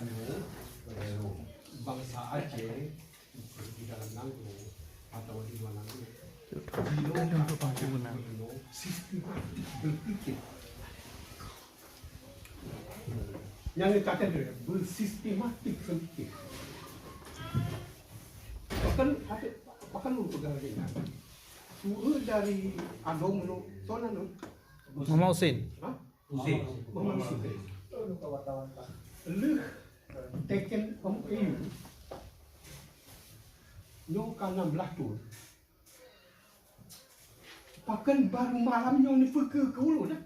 Nanggu, bangsa Aceh di dalam Nanggu atau di luar Nanggu, sistematik berpikir. Yang dikatakan dia bersistematik berpikir. Bahkan untuk pegawainya, suruh dari Adong lo, soalnya lo, Muhammad Hussein. Muhammad Hussein. Lu teken MAU nyo ka 16 tu. Bahkan baru malamnya ni ke ulu dah.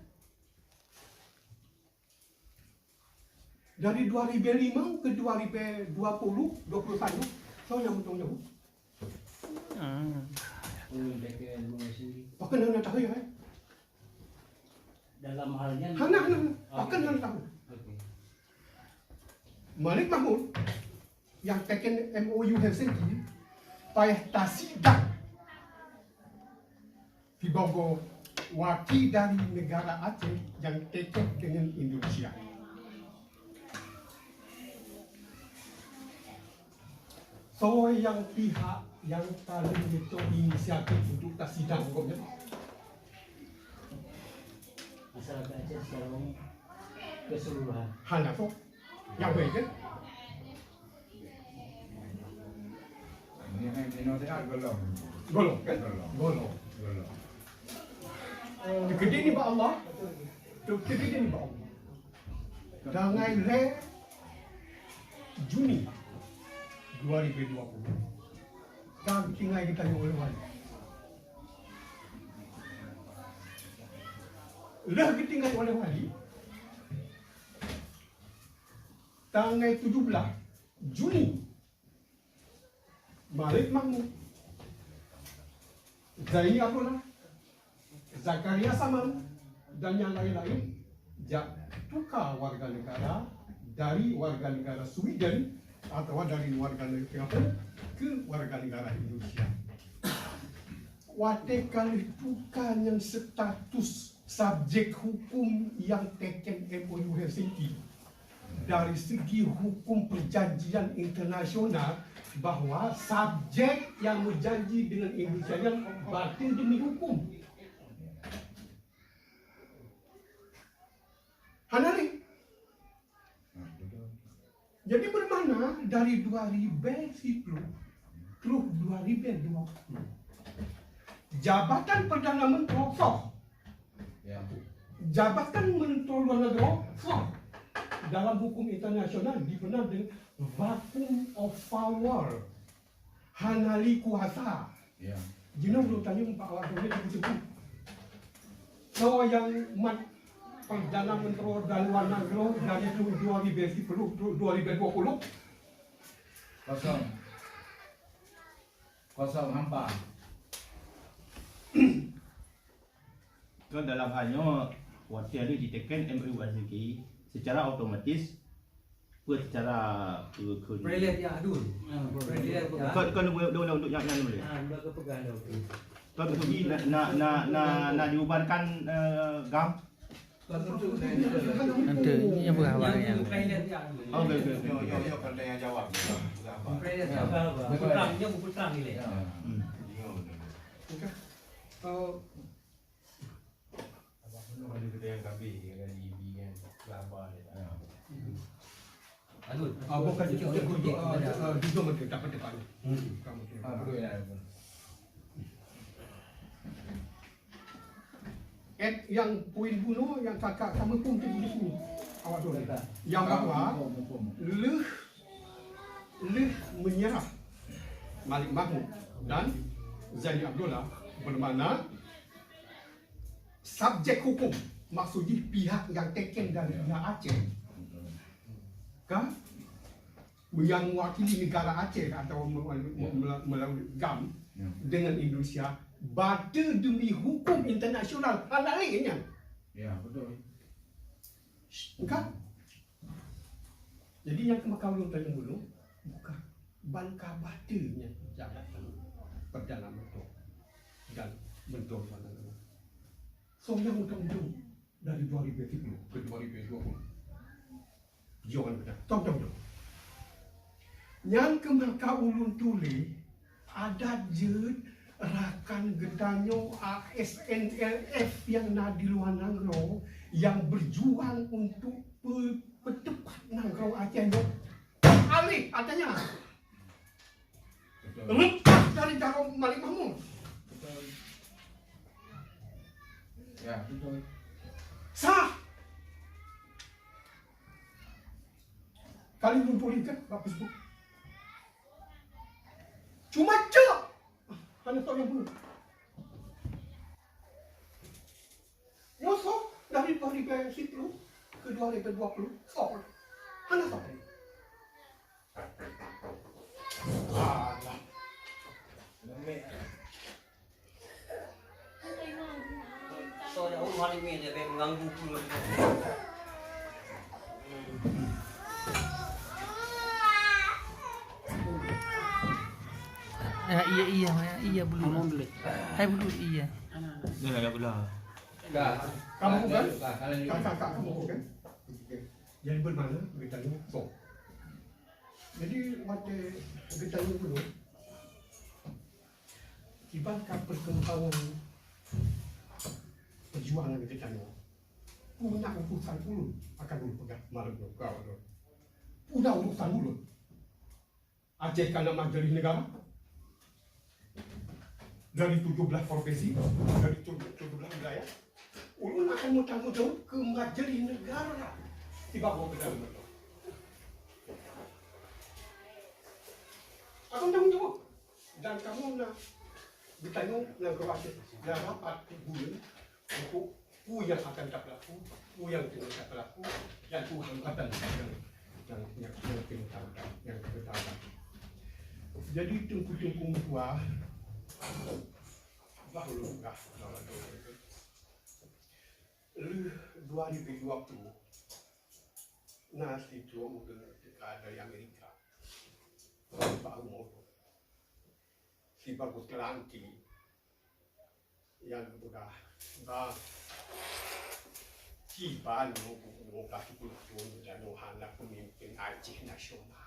Dari 2005 ke 2020, 21, so yang betul jauh. Bahkan hanya tahu ya. Dalam halnya bahkan hanya tahu. Malik Mahmud yang teken MOU Helsinki payah tasidak di bawah wakil dari negara Aceh yang teken dengan Indonesia. So yang pihak yang paling itu inisiatif untuk tasidak pokoknya masyarakat Aceh secara keseluruhan. hanya tu yang baik kan? Ini nasihat golong. Golong kan? Golong. Gede ni Pak Allah. Gede ni Pak Allah. Dangai le Juni 2020. Kan tinggal kita yang oleh-oleh. Lah kita tinggal oleh-oleh. Tanggal 17 Juni Malik Mahmud, Zaini Abdullah, Zakaria Saman dan yang lain-lain tukar warga negara dari warga negara Sweden atau dari warga negara ke warga negara Indonesia. Watekan bukan yang status subjek hukum yang teken MOU Helsinki. Dari segi hukum perjanjian internasional bahwa subjek yang berjanji dengan Indonesia yang batil demi hukum. Hanari. Jadi bermakna dari 2010 terus 2020 Jabatan Perdana Menteri sah. Jabatan Menteri Luar Negeri sah. Dalam hukum internasional dikenal dengan vacuum of power, hanali kuasa. Jino belum tanya Pak Wakil disebut. So yang Perdana Menteri dan Luar Negeri dari 2020 kosong hampa. Kan dalam halnya waktu ada ditekan MOU Helsinki secara otomatis secara Prelet ya adun. Prelet ya. kan untuk yang boleh. Udah kepegang dah. Kan pergi nak diubarkan GAM. Nanti yang berapa yang Prelet ya. Okey. Yo pandai yang jawab. Prelet ya. Putrangnya putrang ni leh. Ada kita yang kambing dengan IB kan kelapa dia. Adun. bukan itu juga menteri dapat depan. Betul ya. Yang poin bunuh yang kakak kamu pun di sini. Awak dulu. Yang bahwa leh menyerah Malik Mahmud dan Zaini Abdullah bermakna subjek hukum, maksudnya pihak yang teken dari pihak Aceh kan yang mewakili negara Aceh atau melalui GAM dengan Indonesia batil demi hukum internasional hal lainnya. Ya, betul. Kan? Jadi yang kau tanya dulu bukan bangka batilnya jabatan Perdana Menteri dan Menteri Luar Negeri. Yang undang-undang dari 2010 ke 2020. Jangan benar. Contoh. Yang kemaka ulun tuli ada je rakan gedanyo ASNLF yang na di luar Nanggro yang berjuang untuk percepat Nanggro Aceh no. Alih katanya lepas dari Darul Malik Mahmud. Ya, betul. Sah. Kali belum politik bagus bu. Cuma cek. Hanya tahu yang belum. Nyosok dari 2010 ke 2020 stop. Hanya stop. Alah. Soalnya hari ini dia mengganggu pula. Iya belum. Hai belum iya. Dia nak pula. Enggak. Kamu bukan? Kalian juga. Kakak kamu bukan? Jadi bermana beritanya so. Jadi waktu beritanya dulu. Ibarat perkembangan perjuangan beritanya. Punya urusan ulun akan ulun pegang malam itu kau tu. Punya urusan ulun. Aceh karena majelis negara. Dari 17 provinsi, dari 17 wilayah, ulun akan bertanggung ke majelis negara. Tiba bawa ke dalam itu. Akan tanggung jawab. Dan kamu nak bertanya yang kewajiban yang rapat bulan untuk yang akan tak berlaku, yang tidak tak berlaku, yang hambatan yang ketahuan. Jadi tungku-tungku tua baru enggak lu 2020 nanti itu udah ada yang Amerika baru mau si bagus kelanti yang udah Ciban mau kasih puluh dan Nohana pemimpin Aceh nasional.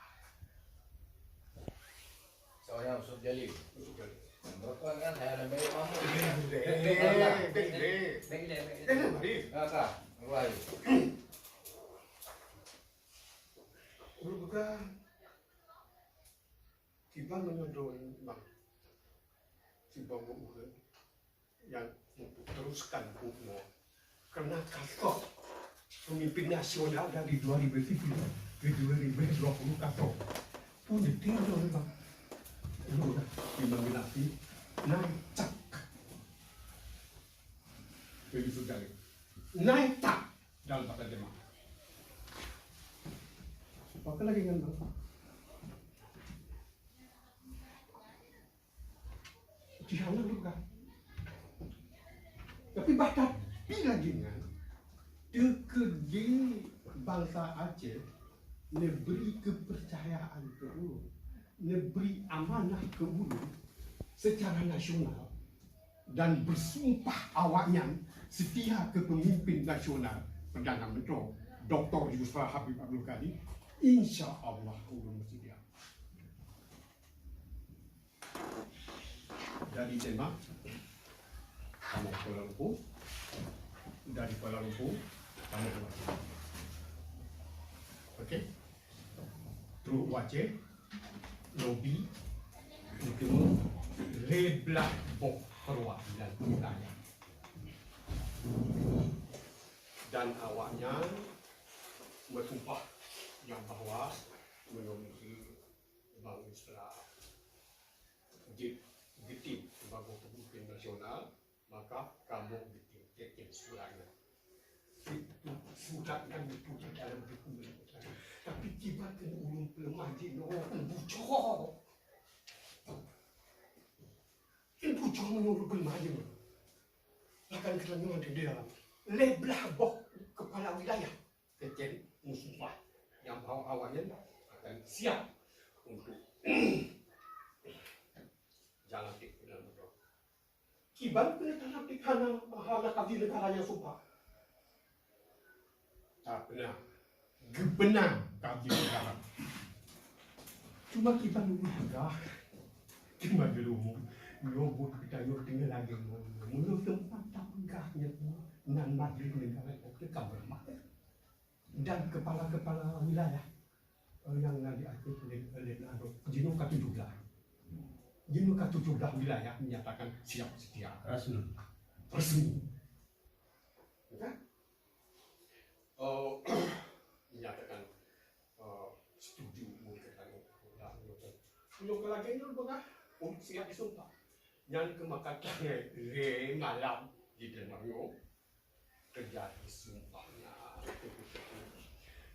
Soalnya usut jali. Betul kan saya lebih mampu. Kakak, mulai. Bukan Ciban menyodorkan bang Ciban bukan yang teruskan UMNO karena kasih pemimpin nasional dari 2010 ke 2020 kasih pun ditinggal bang. Itu udah dimanggilasi naik cak jadi sudah naik cak dalam bahasa Jerman. Apa lagi kan bang? Cihangan juga. Tapi bahkan lagi kan dekedi bangsa Aceh memberi kepercayaan ke ulun, memberi amanah ke ulun secara nasional dan bersumpah awaknya setia ke pemimpin nasional Perdana Menteri Dr. Yusra Habib Abdul Qadir. Insya Allah ulun setia. Dari Denmark, kamu Kuala Lumpur, dari Kuala Lumpur, kamu ke Aceh. Okey? Terus Aceh, Lobi, Ketemu, Reblak, Bok, Perwak dan wilayah. Dan awaknya bersumpah yang bahawa menurut Bank Islam getim sebagai pemimpin nasional, maka kamu getim kekil suratnya. Itu surat yang ditulis dalam dokumen. Tapi tiba-tiba ulun pelemah di bocor. Ini bocor menurut pelemah di akan kerana di dalam leblah bok kepala wilayah kekil musuh yang bawa awalnya akan siap untuk jalan di dalam itu. Kiban penetapan di kanan mahala kadi negaranya sumpah. Tak benar, gebenang kadi negara. Cuma kita dulu juga, cuma dulu nyobot kita yo tinggal lagi mulu tempat tanggahnya nan majlis negara itu kamar dan kepala-kepala wilayah yang diatur oleh Jino ke-17. Jino ke-17 wilayah menyatakan siap sedia resmi. Ya? Menyatakan setuju mengenai punya lagi itu bukan untuk siap disumpah. Yang kemakatannya malam di dalamnya terjadi sumpahnya.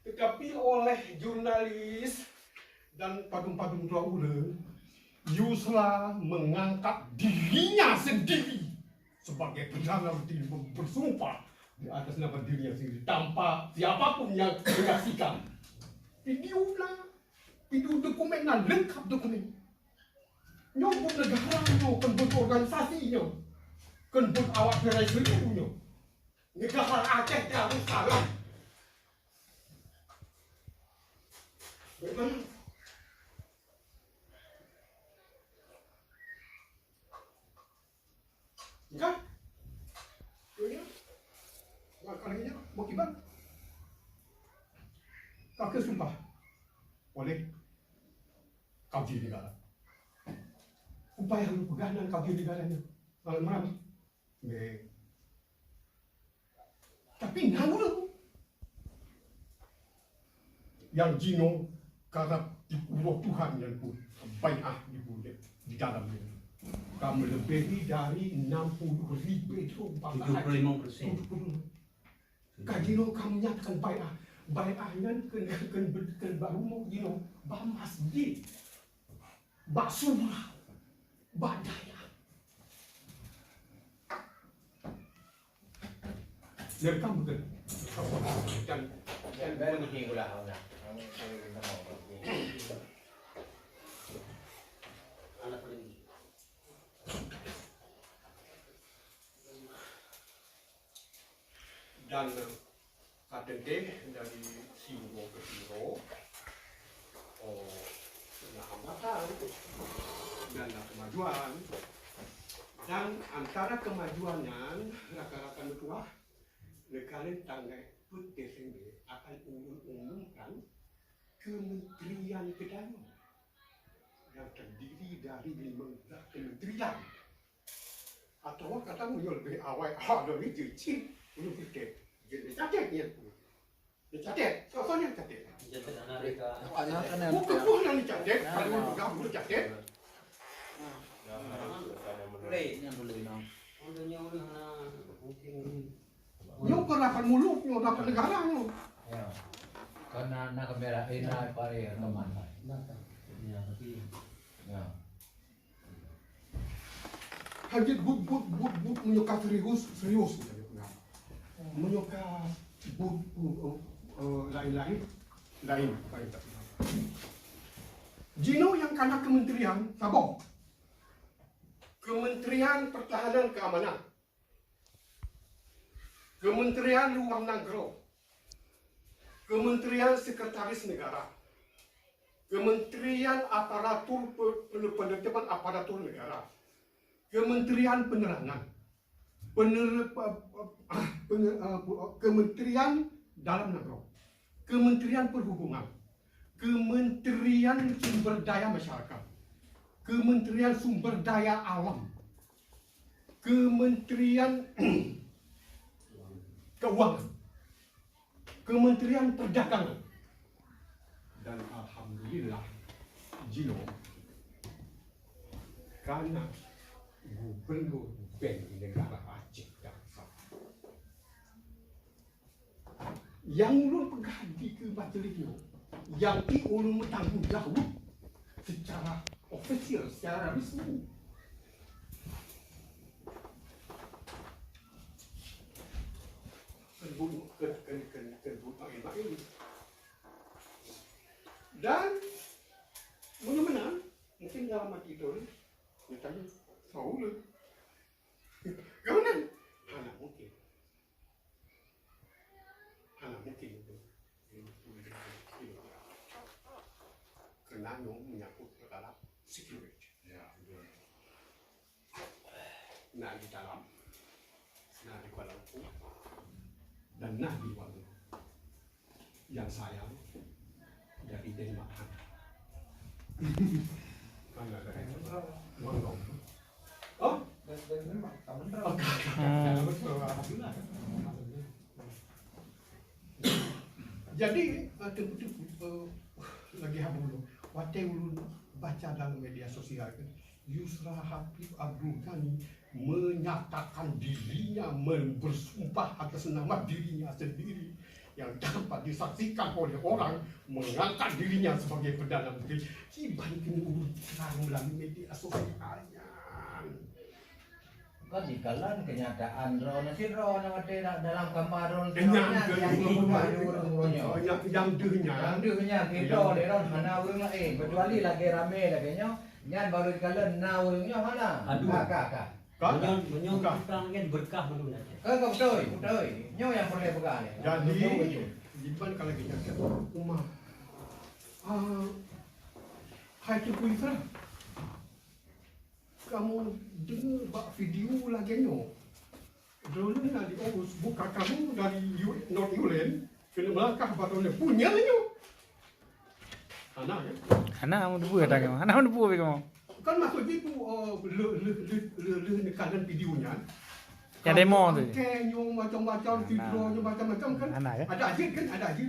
Tetapi oleh jurnalis dan padung-padung tua ulen, Yusra mengangkat dirinya sendiri sebagai perdana menteri bersumpah di atas nama dirinya sendiri tanpa siapapun yang menyaksikan. Videonya, video dokumennya lengkap dokumen. Nyobot negaranya, kenbut organisasinya, kenbut awak perai seluruhnya. Negara Aceh harus salah. Bagaimana? Enggak? Ini? Makanya mau kibar. Kakek sumpah oleh kaji negara. Upaya lu pegangan kaji negaranya malam-malam. Tapi nanggung yang Jino karena diurut Tuhan yang pun banyak di dalamnya. Kamu lebih dari 60.000 itu 75%. Kajino kamu nyatakan baiknya kan baru mau Jino bah masjid, bah surah, bah daya. Dan kamu kan dan baru begini pula nak. Anak pergi. dan KTD dari Siro ke Siro, hambatan dan kemajuan, dan antara kemajuannya rakan-rakan tua negara tanggal Desember akan umumkan Kementerian Kedai yang terdiri dari 15 kementerian atau kata lebih awal ada kecil belum tiket jadi catatnya dicatat soalnya catat Jadi Amerika. bukan yang dicatat kalau kamu catat Yang boleh nang. Orangnya orang mungkin. yang kerapan muluk yang dapat negara yang Ya. Karena nak kamera ini pare teman. Ya, tapi Ya. hanya but menyuka serius menyuka but lain. Jino yang kena kementerian Sabong, Kementerian Pertahanan Keamanan, Kementerian Luar Negeri, Kementerian Sekretaris Negara, Kementerian Aparatur Penetapan Aparatur Negara, Kementerian Penerangan, Kementerian Dalam Negeri, Kementerian Perhubungan, Kementerian Sumber Daya Masyarakat, Kementerian Sumber Daya Alam, Kementerian Keuangan, Kementerian Perdagangan, dan alhamdulillah Jino karena Gubernur Bank Negara Aceh Darussalam yang ulun pegadi ke majelisnya, yang ulun bertanggung jawab secara ofisial, secara resmi. Dan menang mungkin dalam hati itu ditanya Saul gimana? Anak mungkin itu kena menyangkut perkara security. Nak di dalam, nak di Kuala Lumpur, dan nak di luar negeri. Yang sayang dari Denmark. Mana ada yang ngomong? Oh, jadi lagi dulu, waktu ulun baca dalam media sosial kan, Yusra Habib Abdul Ghani menyatakan dirinya bersumpah atas nama dirinya sendiri yang dapat disaksikan oleh orang mengangkat dirinya sebagai Perdana Menteri. Dibanding ulun terang melalui media sosialnya. Kan di kalan kenyataan drone si drone dalam gambar drone Yang dehnya kita drone mana urang lain kecuali lagi rame lagi nyan baru kalan na urangnya mana kakak Menyong perang kan berkah menurut saya. kau betul nyo yang boleh pegang ni Jadi, Iban kalau kita kata Umar, hai tu Puitra, kamu dengar video lagi nyo. Dulu nak diurus buka kamu dari North England, kena melangkah baru punya nyo. Anak ya. Anak mau debu kata kamu. Anak mau debu kamu. Kan maksud itu nekanan videonya. Ya demo tu. Kenyo macam-macam, videonya macam-macam kan. Anak ya. Ada aja kan, ada aja.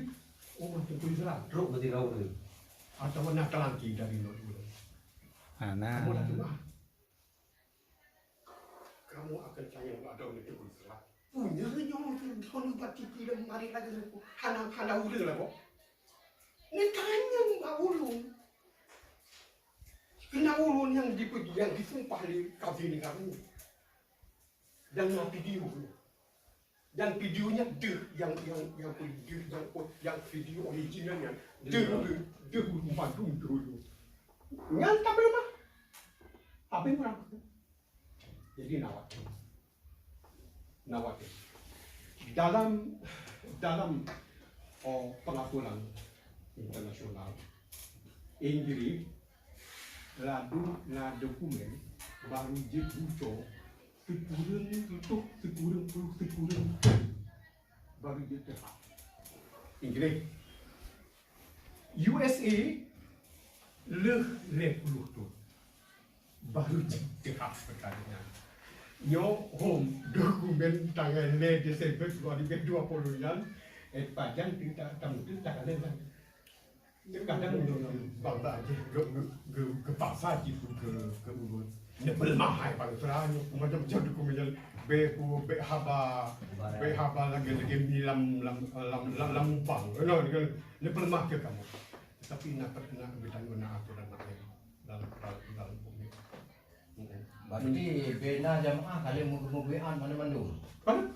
Oh, macam tu Islam. Teruk mesti kau tu. Atau nak kelangki dari North England. Anak. Kamu dah dengar. Kamu akan tanya ada orang itu Islam. Punya nyo kalau buat titi dan mari lagi hana udah lah kok. Ni tanya Mbak Ulun. Kena ulun yang disumpah di kabinet kami. Dan video. Dan videonya yang video originalnya Bandung dulu. Nyantap belum ah? Apa yang kurang? Jadi nawat. Dalam pengaturan internasional Inggris lalu dokumen baru dibuka sekurang baru ditahap Inggris USA lebih tu baru ditahap perkara nyo home dokumen tangan Desember 2020-an panjang tidak tamu tak ada lagi. Kadang bangsa aja ke pasar gitu ke urut. Ini bermahal pada seranya macam-macam dokumen be haba lagi ni lam bang. Ini bermahal ke kamu. Tapi nak bidang aturan dalam bumi. berarti bina jamaah kali mubian mana-mana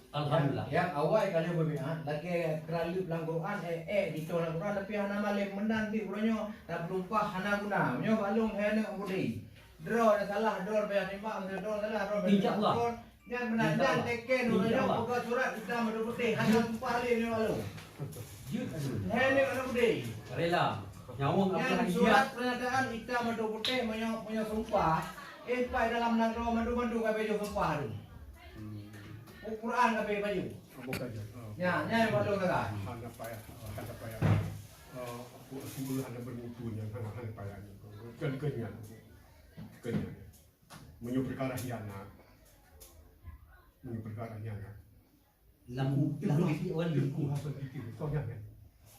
Alhamdulillah. yang awal kali berbihan lagi kerali pelang Quran di tolak Quran tapi hana malam menanti urangnya tak berumpah hana guna nyo balung hene budi draw salah draw bayar imam draw salah draw InsyaAllah. yang menandan teken urangnya buka surat hitam ada putih hana umpah le ni balung hene ada budi Rela. Nyawa apa yang lagi surat pernyataan hitam ada putih punya sumpah pai dalam nangro mandu kabeh jo sumpah tu Quran kabeh baju Bukan je. ya yang balung kata Hana payah. Aku semua hana bermutu yang hana payah. Kenyan. Menyu perkara hianat. Lampu si orang Aku hasil fikir. Soalnya kan.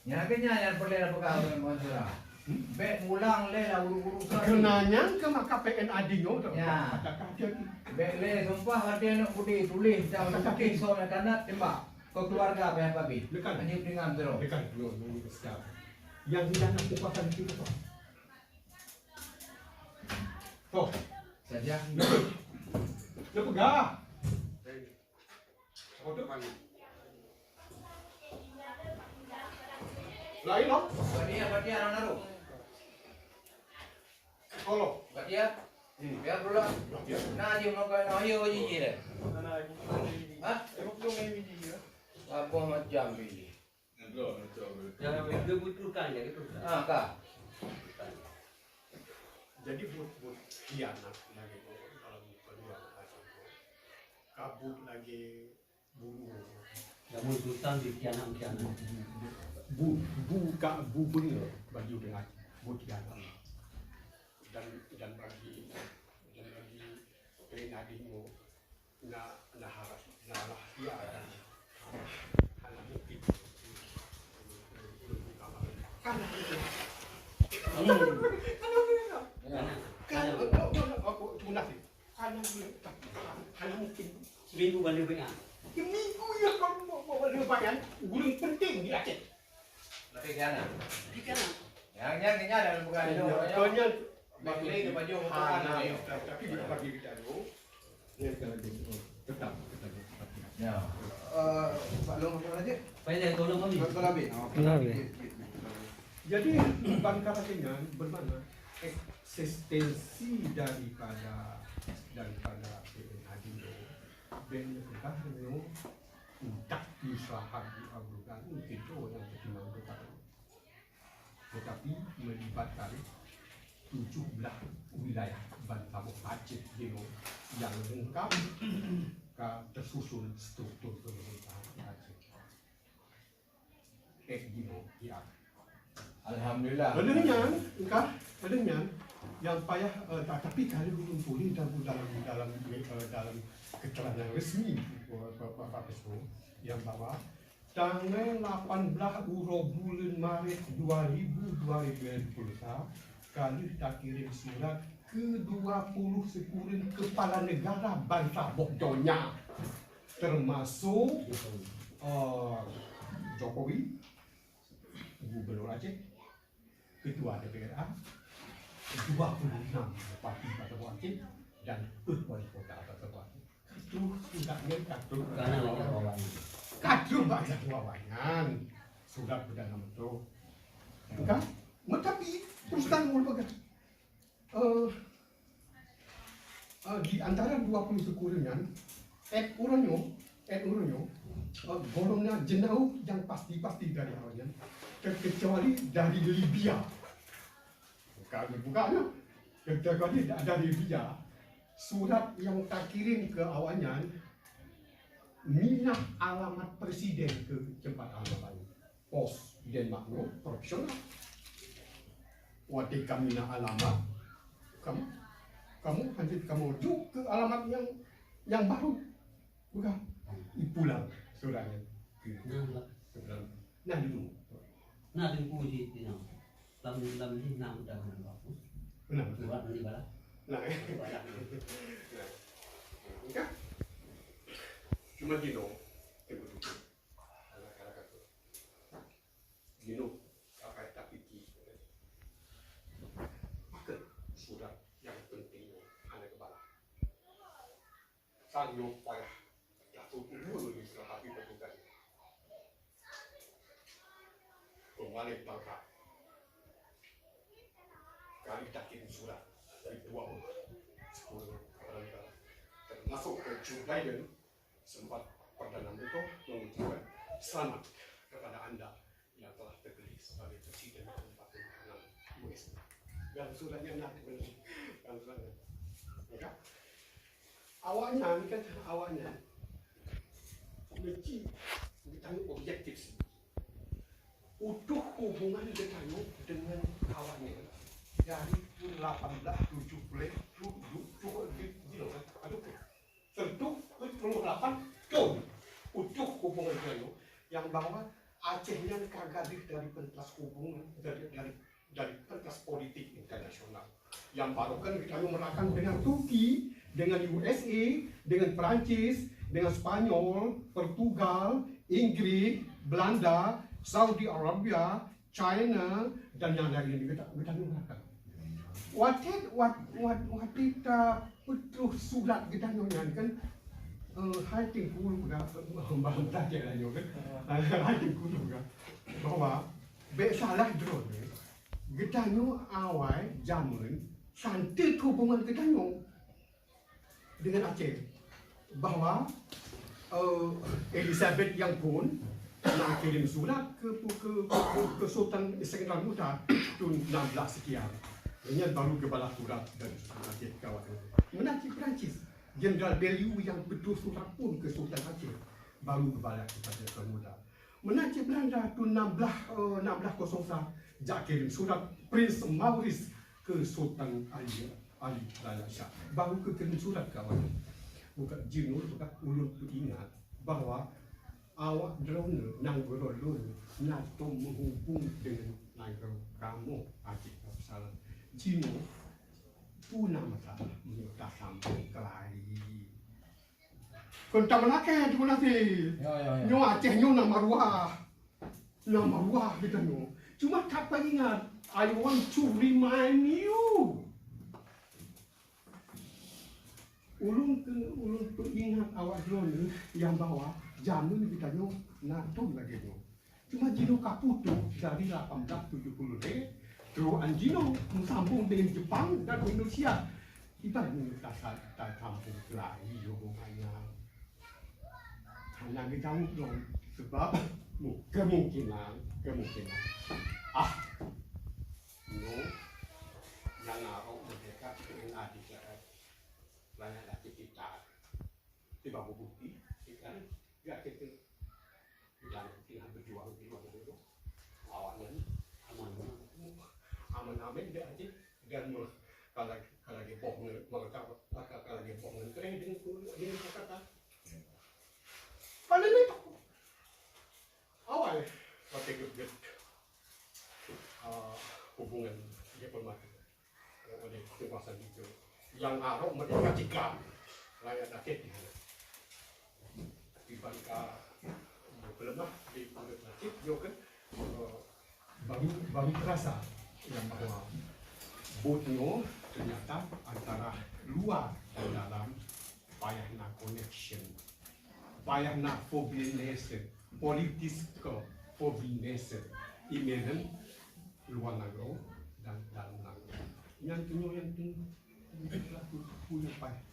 ya kenya yang boleh lah pegang masalah bet mulang le lah uru-uru Kenanya ke maka PNAD nyo tu. Ya. Katakan dia bet le sumpah ada nak putih tulis jangan sakit soalnya kanat tembak ke keluarga apa yang babi Dekat. hanya dengan terus dekat dulu ini sekarang. Yang hianat kekuatan itu tu. Tuh, saja dia pegang. Untuk mana? Lain loh. batia orang naruh Kalau batia biar dulu nah dia mau kau ayo je deh apa macam ini Yang dia butuhkan ya gitu. kak Jadi buat hianat lagi dalam perjuangan Aceh itu. Kabut lagi bunuh. Jamun sultan di kianan-kianan. Buka bener bagi dengan buat hianat. Dan bagi penadimu na harap na lahia hanya mungkin karena itu aku cuma nanti hanya mungkin Seminggu balik banyak. seminggu ya kalau mau lebaran gulung penting di Aceh Tapi kiana. Di kianan. Yang dalam bukan itu. soalnya Bagi ke baju hana itu. tapi dia bagi kita dulu tetap Ya. Pak Long apa lagi? Pwede tolong kami. Kalabi. jadi bangka Kenyang bermakna eksistensi daripada PNAD itu bentuklah itu tak usaha diabulkan itu yang pertimbangan kita tetapi melibatkan 17 wilayah Bantamu Aceh yang lengkap tersusun struktur pemerintahan Aceh. Ya. Alhamdulillah. Adanya yang payah tapi kalau belum boleh dalam keterangan resmi Pak Pespo yang bahwa tanggal 18 bulan Maret 2021 kali tak kirim surat ke-20 sekurang kepala negara bangsa Bokdonya termasuk Jokowi, Gubernur Aceh, Ketua DPRA, 26 Bupati Batu Aceh dan Wali Kota Batu Aceh. Itu suratnya kadung Kanan lagi bawah. kadung banyak wawangan surat perdana menteri. Enggak, tapi terus terang merupakan di antara 20 sekurangan Uronyo golongnya jenauh yang pasti dari awalnya kecuali dari Libya. Bukannya kecuali dari Libya surat yang tak kirim ke awalnya minat alamat presiden ke tempat alamat pos Denmark profesional. Waktu kami nak alamat kamu rujuk ke alamat yang baru bukan pulang suratnya ke nah dulu Nah, di puji di nama. Lam ini nama dah bagus. benar Buat nanti bala. nah enggak cuma gino gino apa tapi maka surat yang penting ada kepala sanyo payah jatuh dulu di hati petugas kembali bangka kali tak kirim surat dari 10 kepala negara termasuk ke Joe Biden sempat Perdana Menteri mengucapkan selamat kepada Anda yang telah terpilih sebagai Presiden ke-46 US. Dan suratnya nanti dan suratnya. Ya. Awalnya mesti kita objektif sih. Utuh hubungan kita dengan kawannya dari 1870 tentu 28 tuh utuh hubungan kita yang bahwa Acehnya kagak dari pentas hubungan dari pentas politik internasional yang baru kan kita merakan dengan Turki, dengan USA, dengan Perancis, dengan Spanyol, Portugal, Inggris, Belanda, Saudi Arabia, China dan yang lain kita merakan. Waktu kita putus surat kita nyanyikan hai tingkul juga bahasa saja juga hai tingkul juga bahwa salah drone kita awal zaman santai hubungan kita dengan Aceh bahwa Elizabeth yang pun nak kirim surat ke Sultan Iskandar Muda tahun 16 sekian Dengan baru kepala surat dari Sultan Aceh kawan. Menanti Perancis, Jenderal Beliau yang betul surat pun ke Sultan Aceh baru kepala kepada Bermuda. Menanti Belanda tu 1601 jak kirim surat Prince Maurice ke Sultan Ali Raya Shah. Baru ke kirim surat kawan. Bukan Jinul, bukan ulun tu ingat bahawa awak drone nanggoro lulu nato menghubung dengan nanggoro kamu Aceh Darussalam. Jinul punah masalah menyudah sampai kelari. Kontak melake tu nanti. Nyo Aceh nyo nama ruah kita nyo. Cuma tak ingat. I want to remind you. Ulun tu ingat awak drone yang bawa jamun kita nyo nato lagi nyo. Cuma Jino Kaputo dari 1870 terus Anjino sambung dengan Jepang dan Indonesia. Kita ini tak sambung lagi hanya kita jauh sebab kemungkinan yang arok mereka dengan adik banyak lagi kita tiba bukti kita gak kita bilang kita berjuang di luar itu awalnya aman dia aja dan kalau dia bohong mereka kalau dia bohong keren dengan kata pada itu awal waktu itu hubungan diplomatik oleh kekuasaan itu yang arok mereka cekam rakyat Aceh dibandingkan berlemah di kulit Aceh juga kan baru terasa yang bahwa Borneo ternyata antara luar dan dalam payah nak connection, payah nak coordination, political coordination, imenen luar negara dan dalam negara. Yang punya payah.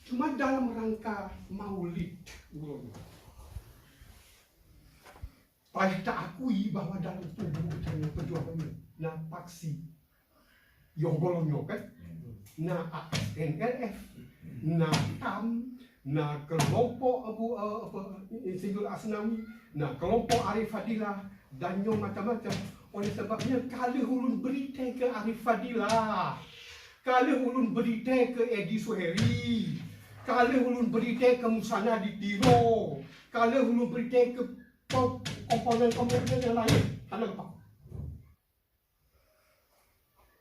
Cuma dalam rangka Maulid ulun. Payah tak akui bahawa dalam tubuh saya perjuangan na paksi yang golongnya kan na NLF na TAM na kelompok Singgul Asnawi na kelompok Arif Fadilah dan yang macam-macam. Oleh sebabnya kalau ulun berita ke Arif Fadilah, kalau ulun berita ke Edi Suheri, kalau ulun berita ke Musana Ditiro, kalau ulun berita ke komponen-komponen yang lain, anda tahu?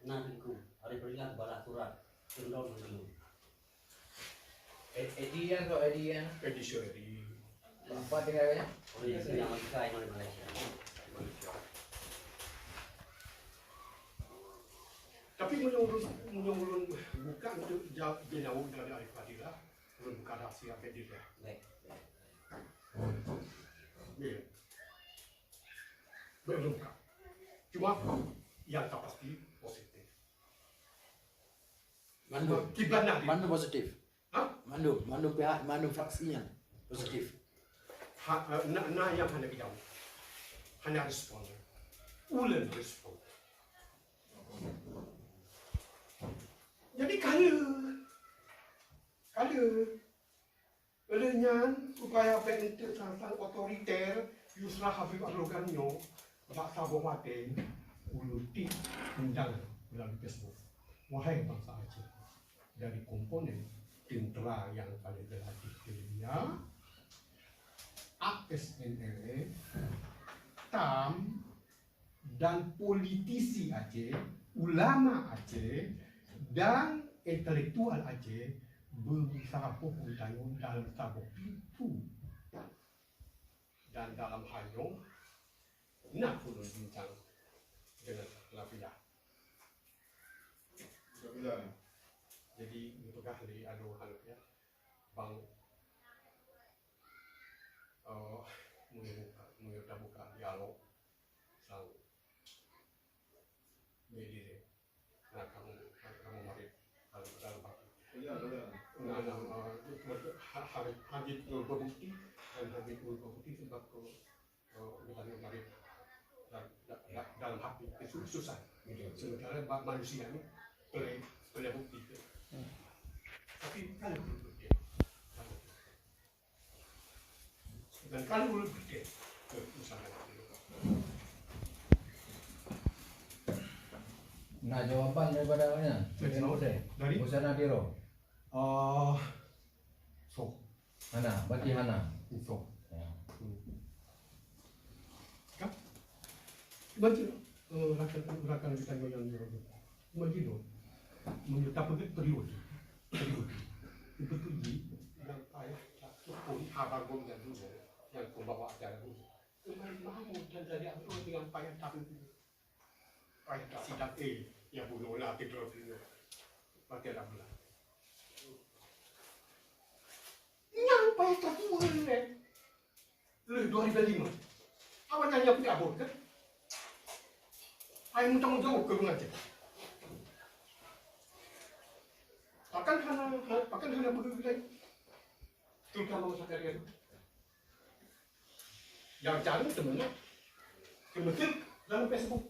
Nantiku, hari berilah kepada surat Tundong dulu. Edian kok Edian. Edi Suheri. Apa tinggalnya? Oleh yang Malaysia, yang oleh Malaysia. Tapi menurut bukan untuk jauh dari Arif Fadilah, belum buka rahsia Fadilah. Baik. Belum buka. Cuma yang tak pasti positif. Kiblat nanti. Mandu positif. Hah? Mandu pihak, mandu fraksinya positif. Nah yang hanya kita hanya respon. Ulen respon. Jadi olehnya supaya bentuk tentang otoriter Yusra Habib Al-Loganyo bangsa Bomate uluti undang melalui Facebook. Wahai bangsa Aceh, dari komponen tentera yang paling berhati dunia, ASNLE, TAM, dan politisi Aceh, ulama Aceh, dan intelektual Aceh berusaha untuk dalam sabuk itu dan dalam hanyong nak pun bincang dengan Lafidah. Jadi untuk ahli anu ya bang mengira buka dialog sang medire nak kamu mari kalau dalam Habib berbukti dan Habib berbukti sebab bukan mari dalam hati susah. Sementara manusia ini boleh bukti. Tapi kalau belum bukti, dan kalau belum bukti, misalnya. Nah, jawaban daripada mana? Dari? Busana Biro. So, Hana, berarti Hana. so. Ya. Kan? Baca rakan kita yang begitu. Mengetap perlu. Itu pergi yang ayah pun abang gom dan dulu yang pembawa acara dulu. Kemarin mau dan dari aku dengan payah tapi payah tak sidang yang bunuh lah tidur dulu. Pakai ramlah. Yang payah tak bunuh ni. Lebih 2005. Awak nyanyi apa abot kan? Ayah muntah jauh ke mengajar. Pakan hana begitu. Terutama masyarakat itu. Yang cari sebenarnya kemudian dalam Facebook.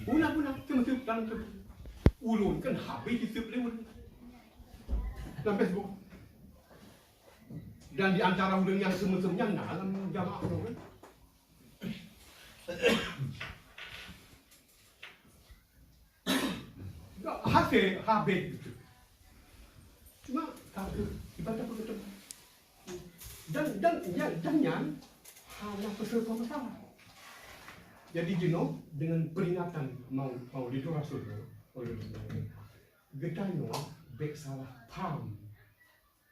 Bulan kemudian dalam Facebook. Ulun kan habis disip lewat dalam Facebook. Dan di antara ulun yang semua-semuanya dalam jamaah itu kan. Hasil habis itu. Cuma kalau ibadah begitu. Dan yang hanya peserta bersama. Jadi jenuh dengan peringatan mau itu Rasul oleh getano baik salah paham,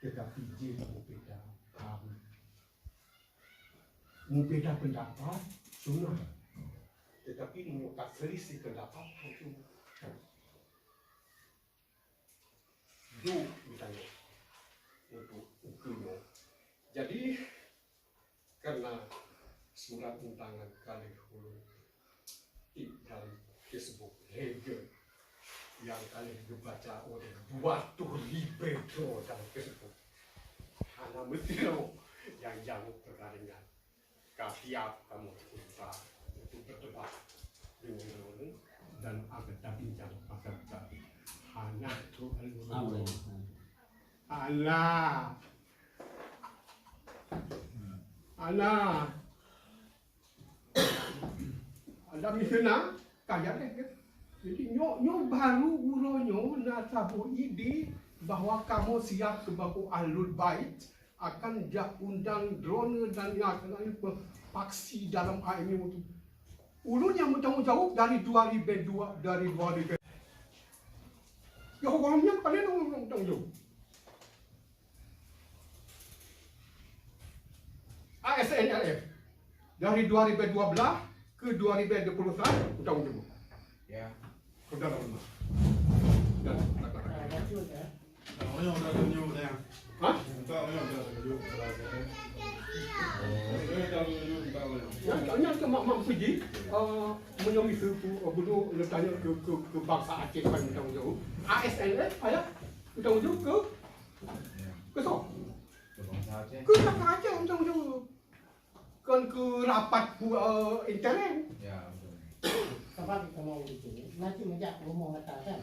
tetapi dia berbeda paham. Berbeda pendapat sunnah, tetapi tak selisih pendapat itu. Do misalnya untuk ukurnya. Jadi karena surat undangan kali hulu dari Facebook Hegel yang kali dibaca oleh Duarte Libido dalam Facebook, hanya mesti yang jauh perkaringan. Kasiap kamu kita untuk berdebat dengan orang dan agak bincang agak hanya tu Allah ada misalnya kayak ni. Jadi nyo baru uronyo nasabu ide bahwa kamu siap sebagai ahlul bait akan undang drone dan yang akan paksi dalam AMU itu. Ulun yang bertanggung jawab dari 2002 dari 2000. Ya hukumnya kalian orang tanggung. ASNLF dari 2012 ke 2021 tanggung jawab. Ya. Sudah lama. Dan Orang dah tunjuk dah. Hah? Orang dah tunjuk belajar. Hanya ke mak pergi menyambi bunuh letaknya ke bangsa Aceh kan tanggung jawab. ASNF ayah tanggung jawab ke so. Ke bangsa Aceh. Ke bangsa Aceh tanggung jawab. Kan ke rapat internet. Ya, betul. Sebab kita mau itu, nanti menjak rumah katakan.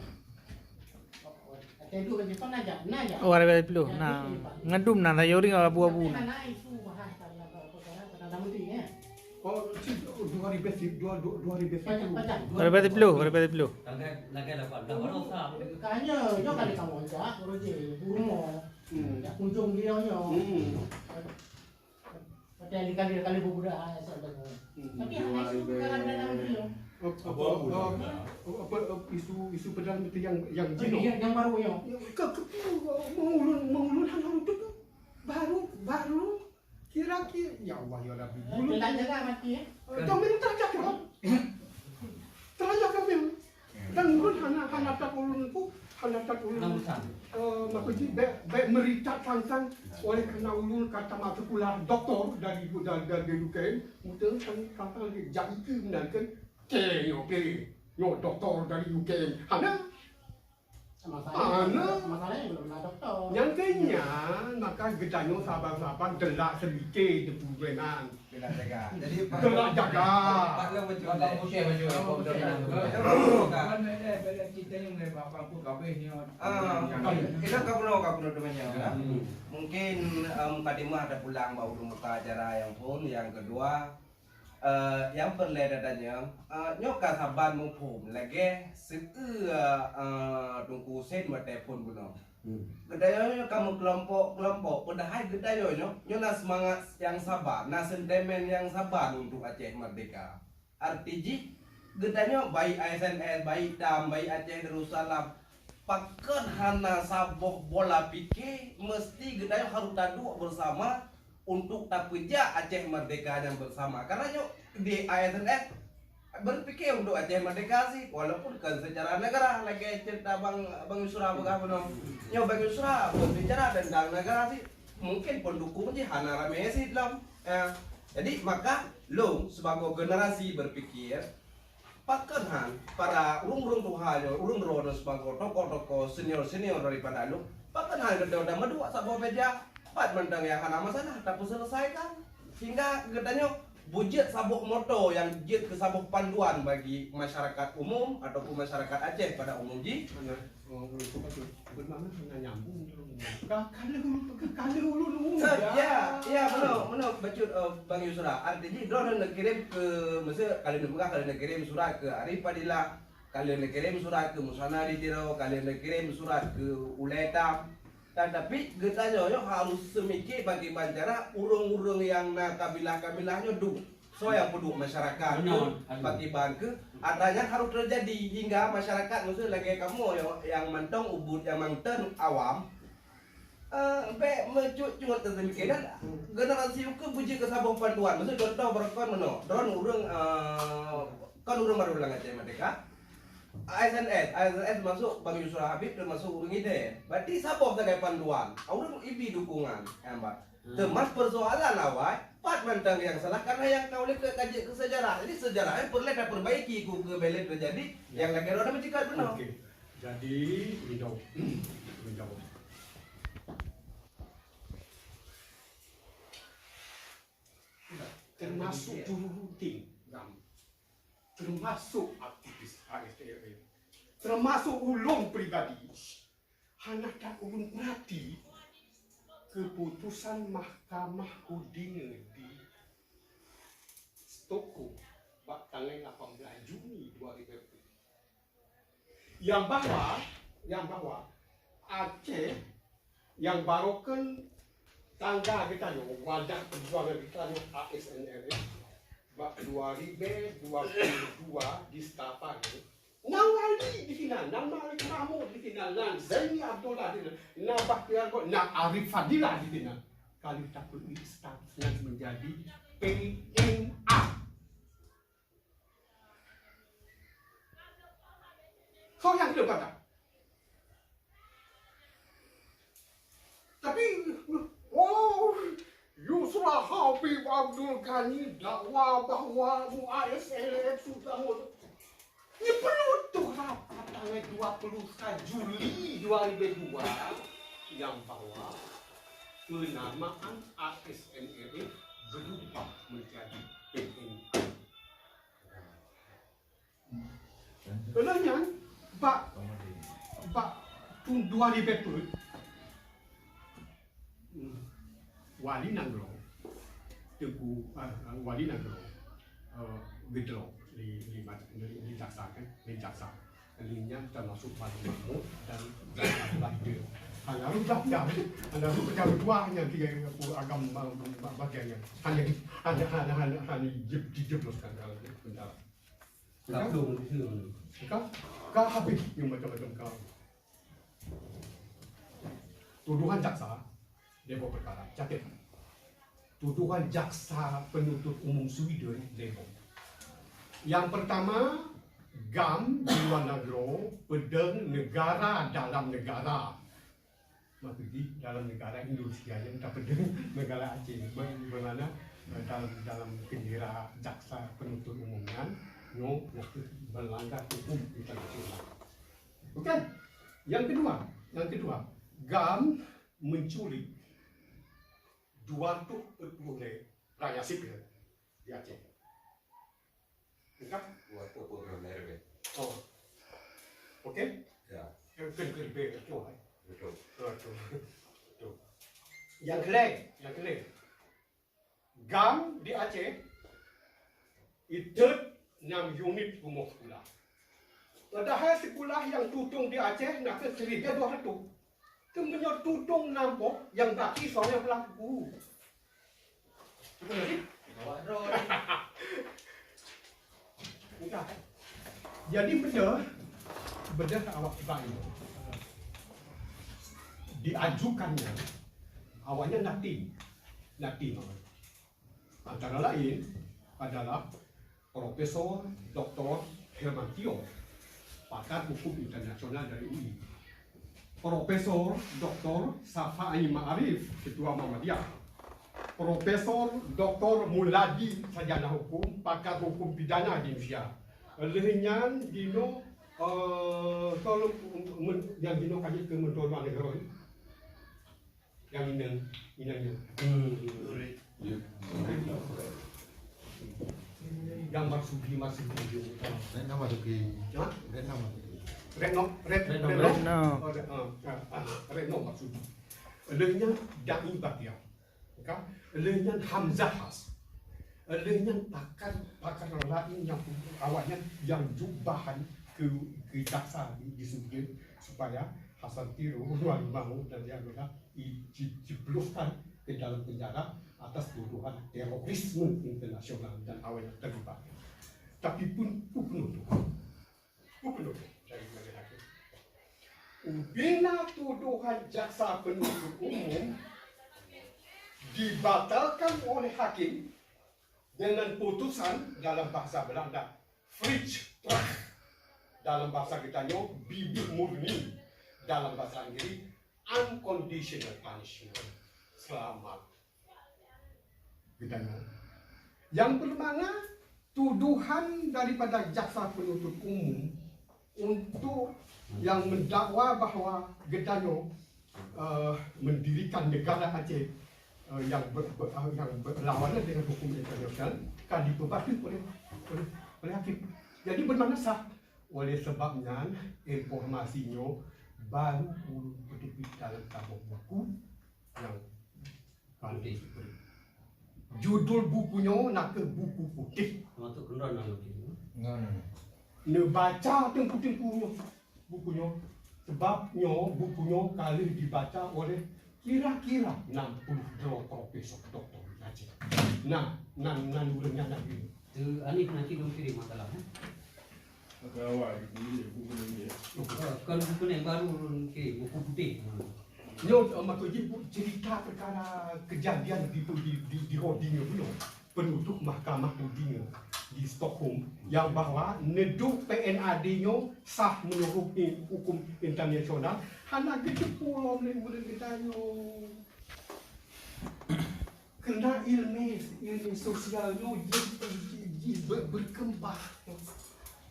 Tentu bagi kau najak. Oh, ada belum. Nah, ngedum nanda yori ngapa abu-abu. Nah, itu bahas karena karena mesti ya. Oh, 2000 Ada belum. Lagi dapat orang sah. Kayaknya jo kali kamu ajak, roje rumah. Ya kunjung dia nya. Padahal kali beberapa asal dah. Tapi hanya itu perkara dalam dia. Isu pedang itu yang Jadi yang baru ya. mengulun hal itu baru kira-kira ya Allah ya Rabbi. Kita jaga mati ya. Kami terajak kami. Dan ulun hana tak ulun ku hana tak ulun. Maksudnya baik mericat langsung oleh kerana ulun kata mata kuliah doktor dari UKM, mungkin kata jadi ke menandakan yo doktor dari UKM. Hana Masalahnya belum ada dokter. Yang kenya maka getanya sabar-sabar delak sedikit depurenan. Bila jaga. Jadi Delak jaga. Pak Long macam Abang Putih macam apa betul Kan ada kita yang mulai bapak pun kabehnya. Kita kapuno temannya. Mungkin kadimah ada pulang bawa muka acara yang pun yang kedua yang berledatannya nyoka saban mupum lagi seu tungku sen mate pun buno. Gedayonya kamu kelompok padahal gedayonya nyona semangat yang sabar, na sentimen yang sabar untuk Aceh merdeka. Artinya gedanya baik ASNS, baik DAM, baik Aceh Darussalam paket hana saboh bola pikir mesti gedanya harus taduk bersama untuk tapuja Aceh merdeka yang bersama. Karena yuk di ASNS berpikir untuk Aceh merdeka sih, walaupun kan secara negara lagi cerita bang Yusra bagaimana, nyo bang Yusra berbicara tentang negara sih, mungkin pendukungnya hana rame sih dalam. Jadi maka lo sebagai generasi berpikir, pakanhan para urung tuhanyo, urung rono sebagai tokoh-tokoh senior daripada lo, pakanhan udah medua sabah beja, pat mentang yang hana masalah, tapi selesaikan hingga gedanya budget sabuk moto yang jet ke sabuk panduan bagi masyarakat umum ataupun masyarakat Aceh pada umumnya. Bagaimana nyambung kalau dulu ya benar bacut Bang Yusra. Artinya drone nak kirim ke masa kalian buka kalian nak kirim surat ke Arif Padilla, kalian nak kirim surat ke Musana Ditiro, kalian nak kirim surat ke Uleta. Tapi getanya harus semikir bagaimana cara urung-urung yang nak kabilah-kabilahnya duk. So yang penduduk masyarakat bagi bangke adanya harus terjadi hingga masyarakat maksud lagi kamu yang mentong ubud yang mangten awam mencucut tersemikir dan generasi ke puji ke sabung panduan maksud contoh berkon meno drone urung kan urung baru ulang Aceh merdeka ASNS masuk Bang Yusra Habib termasuk urung ide. Berarti sabok sebagai panduan. Urung ibi dukungan, Mbak. Temas persoalan awal, pat mentang yang salah karena yang kau lihat kaji ke sejarah. Jadi sejarahnya perlu ada perbaiki ku ke belet terjadi yang lagi ada mencikat benar. Oke. Jadi menjawab. Termasuk juru rutin, termasuk aktivis ASTRA, termasuk ulung pribadi, hanya tak ulung perhati keputusan Mahkamah Udine di Stockholm tanggal 18 Juni 2020 yang bahwa Aceh yang barokan tangga kita wadah perjuangan kita ASNR 2022 di Stafan Nawali di final, Namari Mahmud di final, Zaini Abdullah di final, Nabah Tiago, Arif Fadilah di final. Kali takut statusnya menjadi PNA. So yang kedua kata. Tapi, Yusra Habib Abdul Ghani dakwa bahwa ASNR sudah ini perlu tuh rapat tanggal 21 Juli 2002 yang bahwa penamaan ASNR berubah menjadi PNA. Sebenarnya Pak Tunduan Betul Wali Nanggro Teguh Wali Nanggro withdraw di jaksa kan, di jaksa linknya termasuk Wali Mahmud dan dia hanya rubah jam dua hanya tiga agam bagiannya hanya dijebloskan dalam penjara. Kau habis yang macam-macam kau tuduhan jaksa Depok perkara catat tuduhan jaksa penuntut umum Sweden Depok. Yang pertama, GAM di luar negara, pedang negara dalam negara. Maksudnya dalam negara Indonesia yang tak pedang negara Aceh. Bagaimana dalam kendera jaksa penuntut umum kan, maksud melanggar hukum internasional. Bukan? Yang kedua, GAM menculik 240 rakyat sipil di Aceh. Enggak? Oh, oke? Ya. Betul. Yang kelima, GAM di Aceh itu 6 unit rumah sekolah. Padahal sekolah yang tutung di Aceh nak ke 1,200. Kemudian tutung nampok yang baki soalnya pelaku. Bawa draw. Enggak. Jadi benda awak bagi diajukannya awalnya natim. Antara lain adalah Profesor Dr. Hermantio, pakar hukum internasional dari UI. Profesor Dr. Safai Ma'arif, Ketua Muhammadiyah. Profesor Dr. Muladi, Sarjana Hukum, pakar hukum pidana di Indonesia. Lehenyan dino tolong yang dino kaji ke Menteri Luar Negara yang inangnya. Yang Marsudi. Retno Marsudi. Lehenyan Dai Batia. Lehenyan Hamzah Has. Lehenyan pakar lain yang awalnya yang jubahan ke jaksa di Sudir supaya Hasan Tiru, Wan Mahmud dan yang lainnya dijebloskan ke dalam penjara atas tuduhan terorisme internasional dan awalnya terlibat. Tapi pun penutup dari majelis hakim. Bila tuduhan jaksa penuntut umum dibatalkan oleh hakim dengan putusan dalam bahasa Belanda Vrijstraf, dalam bahasa kitanya bibit murni, dalam bahasa Inggris unconditional punishment, selamat kitanya. Yang bermakna tuduhan daripada jaksa penuntut umum untuk yang mendakwa bahawa Gedanyo mendirikan negara Aceh yang berlawanan dengan hukum internasional kan diperbatasi oleh hakim. Jadi bermakna sah. Oleh sebabnya informasinya baru bertepi dalam tabung buku yang putih. Judul bukunya nak ke buku putih. Masuk kendaraan lagi. Ne baca tempu-tempunya bukunya. Sebabnya bukunya kali dibaca oleh kira-kira 62 profesor doktor di Aceh. Nah, urangnya nak ini. Anif nanti belum kirim masalah. Kalau buku yang baru kirim buku putih. Maksudnya cerita perkara kejadian di Rodinga dulu, penutup mahkamah Rodinga di Stockholm yang bahawa neduk PNAD-nya sah menurut hukum internasional hanya pulau boleh ditanya kena ilmu sosialnya berkembang.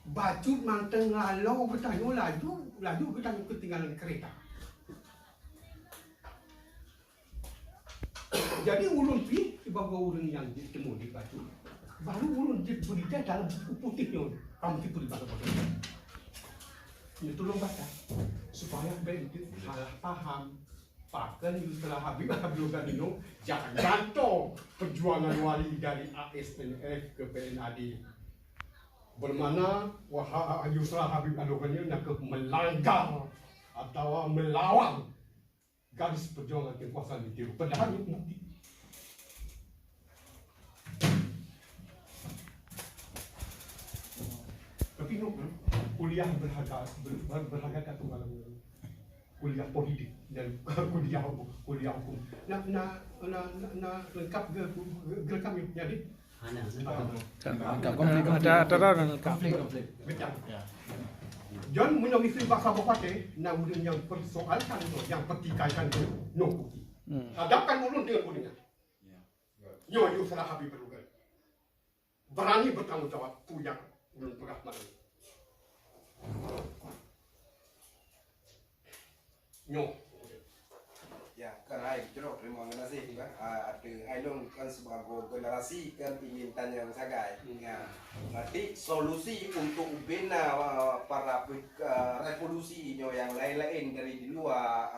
Baju manteng lalu bertanya laju bertanya ketinggalan kereta. Jadi ulun pi sebagai orang yang ditemu di baju baru ulun berita dalam buku putihnya kamu tipu di baca. Ini tolong baca supaya bentuk salah paham. Pakai istilah Habib Gadino jangan gantung perjuangan wali dari ASNF ke PNAD. Bermana Yusra Habib Gadino nak melanggar atau melawan garis perjuangan kekuasaan itu. Padahal itu bukti. Tapi kuliah berharga satu malam. Kuliah politik dan kuliah hukum. Nak lengkap ke kami jadi. Ada konflik. Betul. John menurut isteri bahasa Bupati, namun yang persoalkan itu, yang pertikaikan itu, no bukti. Hadapkan ulun dengan buktinya. Yo salah Habib berlukan. Berani bertanggung jawab, tu yang ulun pernah malam. Nyok. Ya, kan hai cerok terima kasih kan. Ada Ailung kan sebagai generasi kan ingin tanya sagai. Ya. Nanti solusi untuk bina para revolusi yang lain-lain dari di luar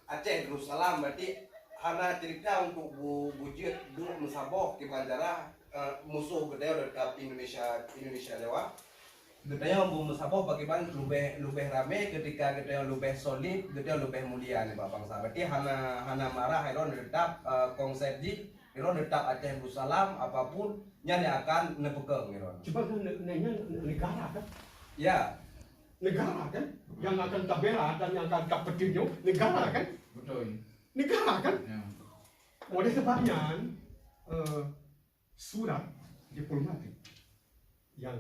Aceh Darussalam berarti hana cerita untuk bujut dulu mensaboh ke bandara musuh gede dekat Indonesia Jawa. Gedenya mau mesabah bagaimana lebih rame ketika gedenya lebih solid, gedenya lebih mulia nih Bapak Bangsa. Berarti hana marah Heron tetap konsep di Heron tetap Aceh Darussalam apapun nyanya akan nepegang Heron. Coba nanya negara kan? Ya. Negara kan? Yang akan tak bela dan yang akan tak petunjuk negara kan? Betul. Negara kan? Ya. Oleh sebabnya surat diplomatik yang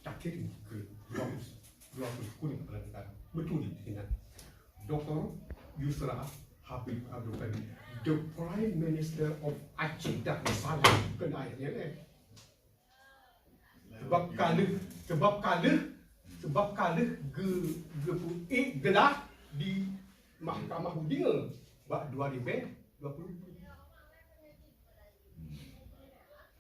tak kirim ke 20 kuning kepada negara betul dengan Dr. Yusra Habib Abdul Qadir, the Prime Minister of Aceh Darussalam kena ayatnya ni. Sebab kalah gelah di Mahkamah Hudinga bak 2020.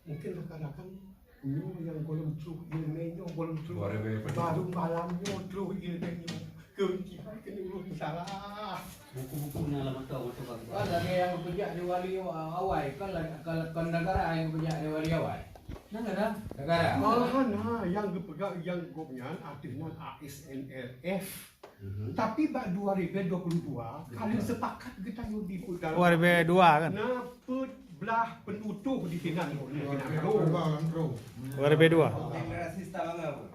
Mungkin rakan-rakan yang belum truh ilmunya belum truh baru malamnya truh ilmunya kena urut salah Buku-bukunya alamat tahu macam apa. Lagi yang bekerja di wali awal kalau negara yang bekerja di wali awal. Negara. Yang dipegang yang gobnyan artinya ASNRF. Tapi bak 2022 kali sepakat kita yo di putaran 2002 kan. Nah, belah penutup di sini. 2002. Generasi setengah apa?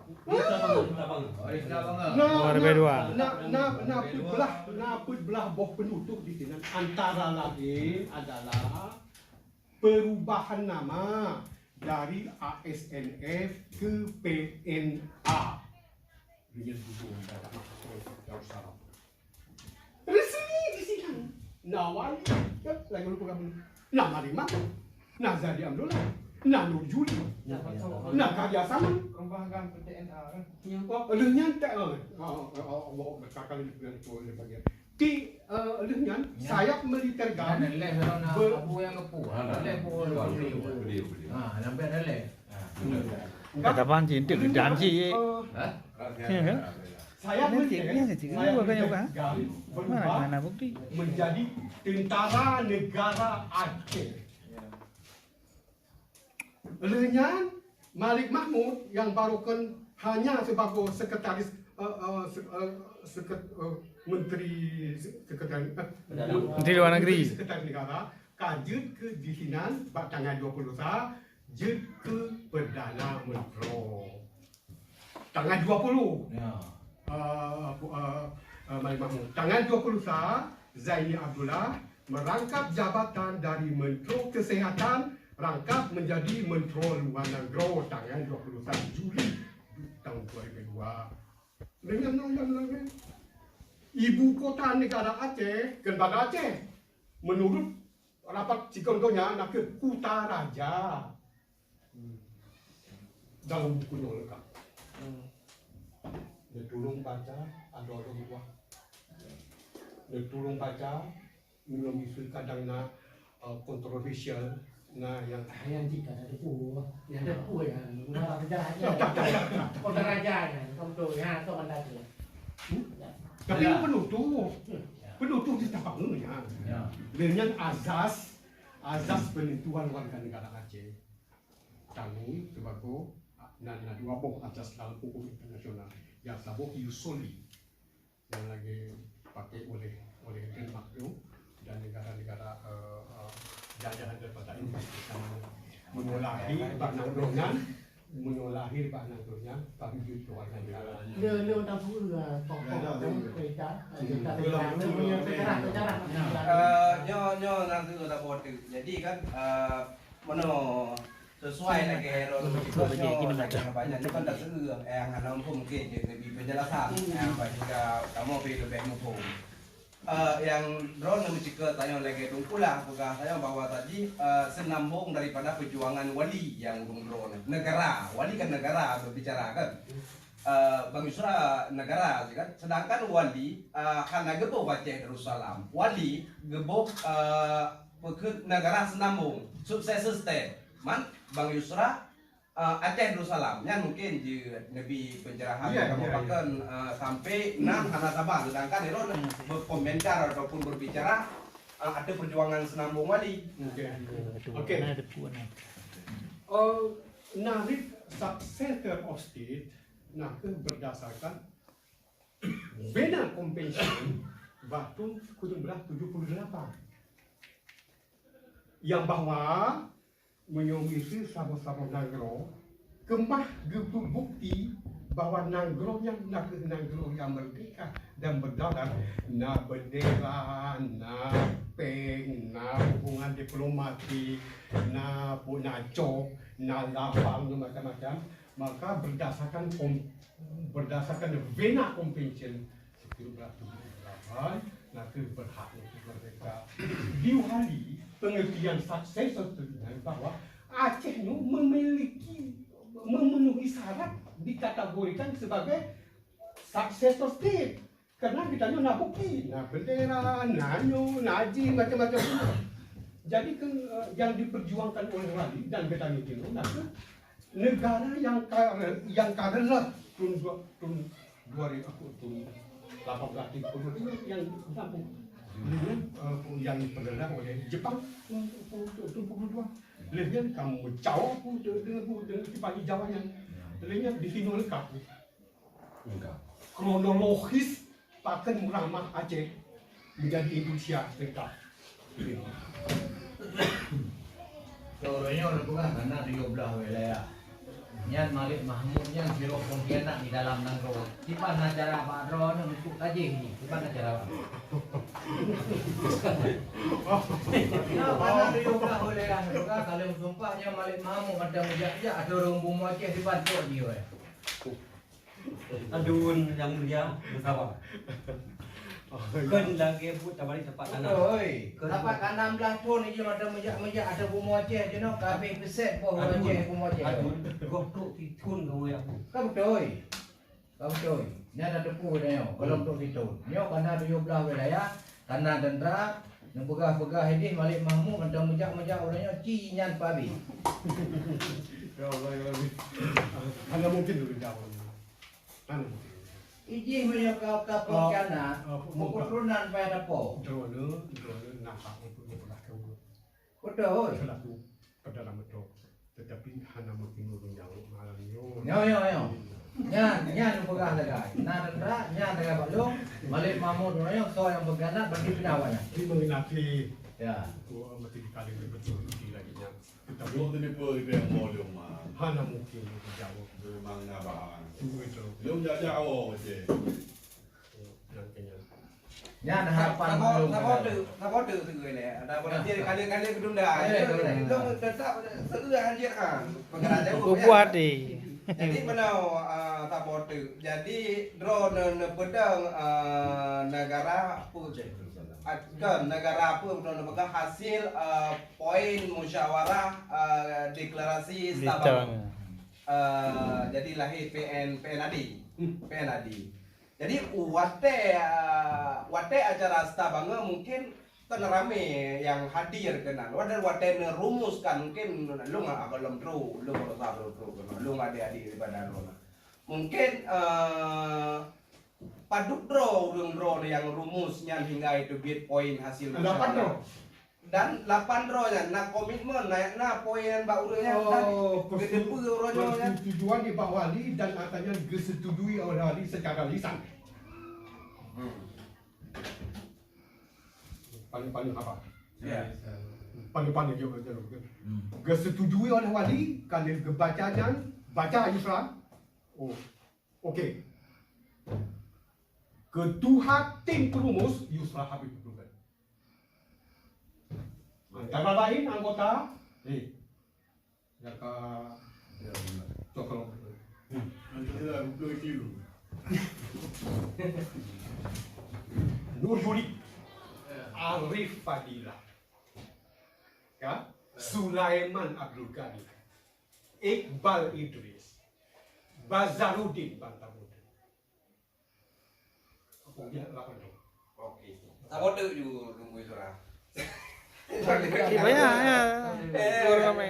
Belah boh penutup di sini antara lain adalah perubahan nama dari ASNF ke PNA. Resmi di sini. Nawali, lagi lupa kamu. Nama Lima, Nazadi Abdullah, Nur Juli, Karya Sama, Perubahan PTNA kan. Lu nyantai Allah berkakal di bagian. Di lu sayap militer Ada gam. leh abu yang kepu. Leh boleh. Nampak ada leh. Kata panci itu janji. Saya Mana mana bukti? menjadi tentara negara Aceh. Lenyan Malik Mahmud yang barukan hanya sebagai sekretaris Menteri Luar Negeri. Sekretaris Negara kajut ke disinan tanggal 20 jut ke Perdana Menteri. Tanggal 20. Ya. Malik Mahmud. Tanggal 20 Zaini Abdullah merangkap jabatan dari Menteri Kesihatan rangkap menjadi Menteri Luar Negeri tanggal 21 Juli tahun 2002. Dengan ibu kota negara Aceh, Bandar Aceh, menurut rapat Cikondonya nak ke Kutaraja. Dalam bukunya lengkap. Dia tolong baca, ada orang buah. Dia tolong baca, minum isu kadang nak kontroversial, nah yang jika ada pu yang kota raja kan untuk ya atau anda tu. tapi penutup di tapangnya. Dengan azas penentuan warga negara Aceh. Kami sebagai dua pokok azas dalam hukum internasional. Yang sabuk Yusoli yang lagi pakai oleh Denmark itu dan negara-negara jajahan daripada Inggris menolahi tapi itu warga negara. Dia undang pula pokok kereta Nyo nanti udah bodoh. Jadi kan sesuai lagi hero banyak itu kan tak seruang yang anak mungkin lebih penjelasan yang banyak kamu pilih lebih mumpung yang drone yang jika tanya lagi itu pula bukan saya bahwa tadi senambung daripada perjuangan wali yang drone negara wali kan negara berbicara kan Bang Yusra negara kan, sedangkan wali hana gebo Aceh Darussalam, wali gebo pekut negara Senambung, successor state, man Bang Yusra Aceh Darussalam, yang mungkin di Nabi pencerahan yang merupakan sampai 6 hana Sabang, sedangkan itu berkomentar ataupun berbicara ada perjuangan Senambung wali. Okey. Narif successor of state nak berdasarkan Vienna Convention tahun 1978 yang bahwa menyomisi sama-sama Nagro kemah gitu bukti bahwa Nagro yang merdeka dan berdaulat na bendera, na peng, na hubungan diplomatik, na cok, na lapang macam-macam, maka berdasarkan Vienna Convention 1978 maka berhak untuk merdeka. Diuhali pengertian successor terdengar bahwa Aceh itu memenuhi syarat dikategorikan sebagai successor state karena ditanya nak bukti, nak bendera, nanyo, naji macam-macam. Jadi yang diperjuangkan oleh wali dan betani itu maka negara yang kalah tahun 2018 yang sambung yang diperdalam oleh Jepang tahun 22. Lebihan kamu jauh dengan cepat Jawa yang lainnya di sini lengkap. Kronologis pakai meramah Aceh menjadi Indonesia lengkap. Contohnya orang bukan karena 13 wilayah. Nyan Malik Mahmud yang biro pengkhianat di dalam Nagro. Tipan acara Pak Dro untuk kaji ni. Tipan acara. Karena 13 wilayah bukan kalau sumpahnya Malik Mahmud ada mujak-jak ada orang bumi Aceh di bantu dia. Adun yang mulia bersama. Kan lagi pun tabari tempat tanah. Oi, dapat kanam belah pun ni ada mejak ada bumi Aceh je nak kabeh peset pun Aceh bumi Aceh. Adun gotok titun kau ya. Kau betul. Kau betul. Ni ada depu dia kalau untuk titun. Nyok karena 17 wilayah, karena tentera yang pegah-pegah ini Malik Mahmud macam mejak-mejak orangnya cinyan pabi. Hanya mungkin dulu jawab. Iji punya kau kana, keturunan pada po. Drone nampak untuk berlaku. Betul. Berlaku pada dalam itu, tetapi hanya mungkin dulu jawab malamnya. Yo. Nyan pegah lagi. Nah tentera nyan lagi balung. Malik Mahmud orangnya so yang berganat bagi pindawannya. Ini mengenai Ya. mesti dikali betul lagi nya. Tetapi Lo tadi pun yang mau dia mah. hanya mungkin jawab. Memang ngabang. Itu. Lo jaga awak je. Nantinya. Nyan harapan balung. Nabo tu segera ni. Ada volunteer kali-kali gedung dah. Itu tetap segera anjir kan. Pengeran jauh. Buat deh. Jadi menau nabo tu. Jadi drone pedang negara apa je? Kan negara apa drone pegang hasil poin musyawarah deklarasi Sabang. Jadi lahir PNAD. Jadi wate acara Stabanga mungkin kan rame yang hadir kenal. Wate nerumuskan mungkin lu nggak akan lu lu nggak ada di badan lu. Mungkin paduk draw yang rumusnya hingga itu bit poin hasil musyawarah. Dan 8 draw ya, nak komitmen naik poin baurnya dan Persetujuan di Pak Wali dan katanya disetujui oleh Wali secara lisan. Paling apa? Ya. Paling juga disetujui oleh Wali kalau kebacanya baca Yusra. Oh, okey. Ketua tim perumus Yusra Habib Abdul. Antara lain anggota Jaka Cokro Nanti dah betul kilo. Nur Juli Arif Fadila Sulaiman Abdul Ghani Iqbal Idris Bazarudin Bantamuda. Aku lihat lapan tu. Okey. Sama tu juga tunggu surah. Banyak ya.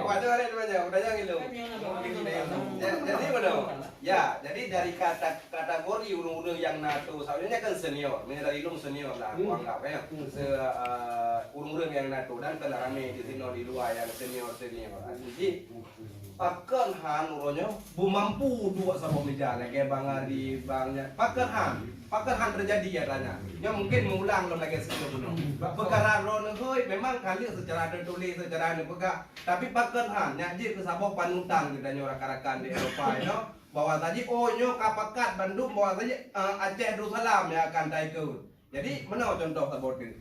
Wajar ada banyak, banyak itu. Jadi mana? Ya, jadi dari kategori urung-urung yang NATO, sebenarnya kan senior, dari ilmu senior lah, aku anggap ya. Urung-urung yang NATO dan kena rame di sini di luar yang senior. Jadi pakan han urunnya bu mampu dua sama meja lagi bang Ari bangnya pakan han terjadi ya tanya ya mungkin mengulang lagi sebelum perkara ron hoi memang kali secara tertulis secara ini pegak tapi pakan han nyaji ke sabah panutan kita nyorak-rakan di Eropa you bahwa tadi nyo kapakat Bandung bahwa tadi Aceh Darussalam ya akan taikun jadi mana contoh sabot itu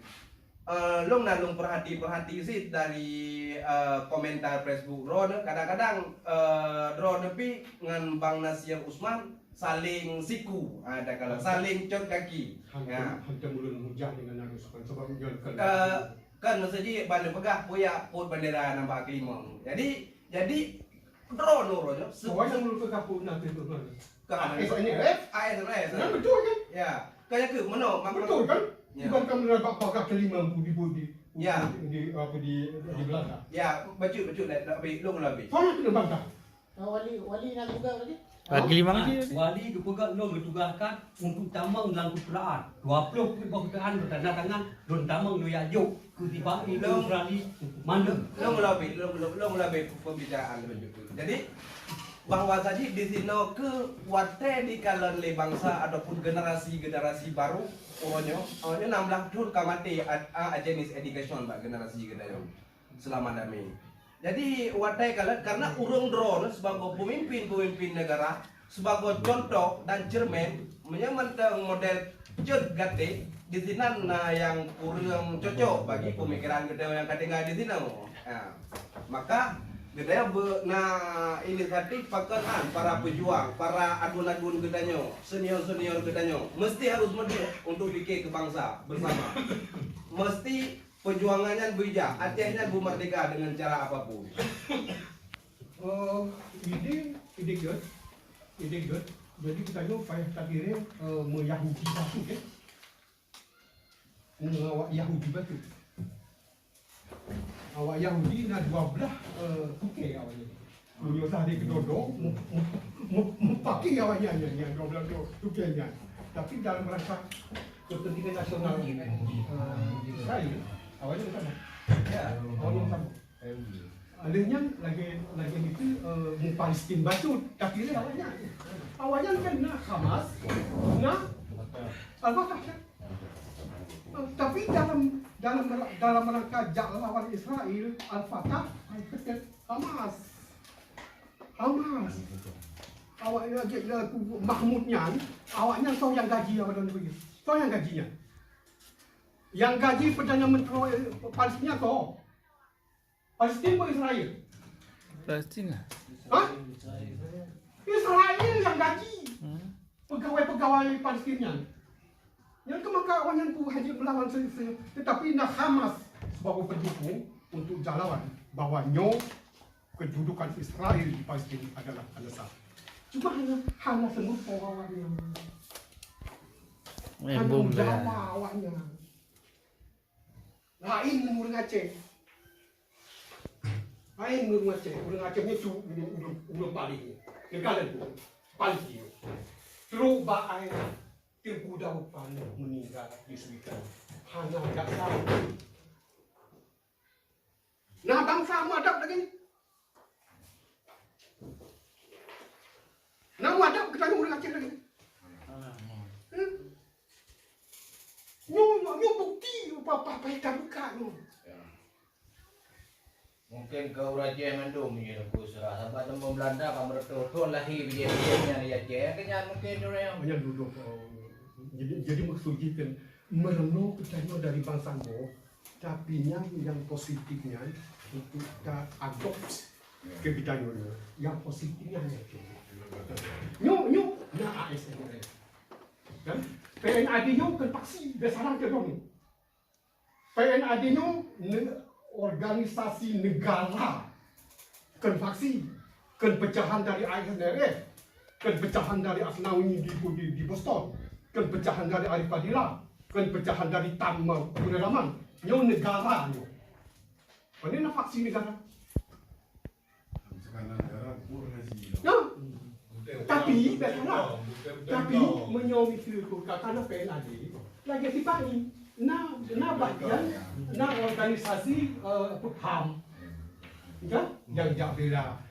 long perhati sih dari komentar Facebook Ron kadang-kadang Ron tapi dengan Bang Nasir Usman saling siku ada kalau saling cot kaki Hantar mulut hujan dengan harus sebab kan maksudnya bandar pegah punya put bendera nampak kelimang jadi Ron semua yang mulut pegah pun nanti tu kan ASNF betul kan ya kayak ke mana betul kan bukan kamu dapat pakai kelima di ya di belakang ya betul lebih soalnya kena bantah Wali nak juga tadi. Bagi 5 dia. Wali juga lo ditugaskan untuk tamang dalam keperaan 20 keperaan bertanda-tangan don tamang lo ya jauh kutiba itu Australia mana lo mulai pembicaraan lebih jadi bahwa tadi di sini ke wate di kalangan bangsa ataupun generasi baru orangnya 16 tahun kamati jenis education mbak generasi kita yang selama dami jadi wate karena urung drone sebagai pemimpin negara sebagai contoh dan cermin menyamantang model cergate di sini yang kurang cocok bagi pemikiran kita yang ketinggalan di sini maka gedaya inisiatif pakenan para pejuang, para adun-adun gedanya, senior-senior gedanya mesti harus maju untuk bikin ke bangsa bersama. Mesti perjuangannya bijak, Acehnya bu merdeka dengan cara apapun. Ide good. Jadi kita juga payah takdirnya Yahudi batu kan? Awak Yahudi batu. Awak Yahudi nak 12 tukar awaknya. Punya sahdi kedodok, pakai awaknya yang 12 tukarnya. Tapi dalam rangka kepentingan nasional Israel, awaknya sama. Ya, awaknya sama. Alihnya lagi itu Palestin batu, tapi dia awaknya kan nak Hamas, nak Al-Fatah kan. Tapi dalam rangka lawan Israel, Al-Fatah, Hamas. Awaknya Mahmudnya, awaknya tahu yang gaji apa dan begitu. Tahu yang gajinya. Yang gaji Perdana Menteri Palestina tahu. Palestina atau Israel? Palestina. Hah? Israel yang gaji. Pegawai Palestina. Yang kemakawan yang haji melawan saya, tetapi nak Hamas sebagai pendukung untuk jalawan bahawa kedudukan Israel di Palestin adalah alasan. Cuma hanya semut awalnya, hanya Jawa awalnya. Lain orang Aceh, orang Aceh ni tu orang paling, negara tu paling. Terus bagai terbudak panik meninggal di Sweden. Hanya tak tahu. Nah bangsa madap lagi. Nah madap kita orang Aceh lagi. Nyo bukti apa kita buka nyo. Mungkin kau raja mandum ni aku serah sampai temu Belanda kamu retur lahir biaya-biayanya ni Aceh. Kenyan mungkin orang yang duduk. Jadi maksudnya merenung percaya dari bangsa Bo, tapi yang positifnya untuk kita adopt kebijakannya, yang positifnya hanya itu. Nyo, nah ASN kan? PNAD-nya kan paksi besaran ke dong. PNAD-nya organisasi negara kan paksi kan pecahan dari ASNF. kan pecahan dari Asnawi di Boston, kan pecahan dari Arif Fadila, kan pecahan dari Tam Punaraman, nyo negara nyo. Mana nak faksi negara? Sekarang negara kurang sih. Ya. Tapi biarlah. Tapi menyomi itu karena PNAD lagi tipai na bagian na organisasi HAM. Ya, yang bela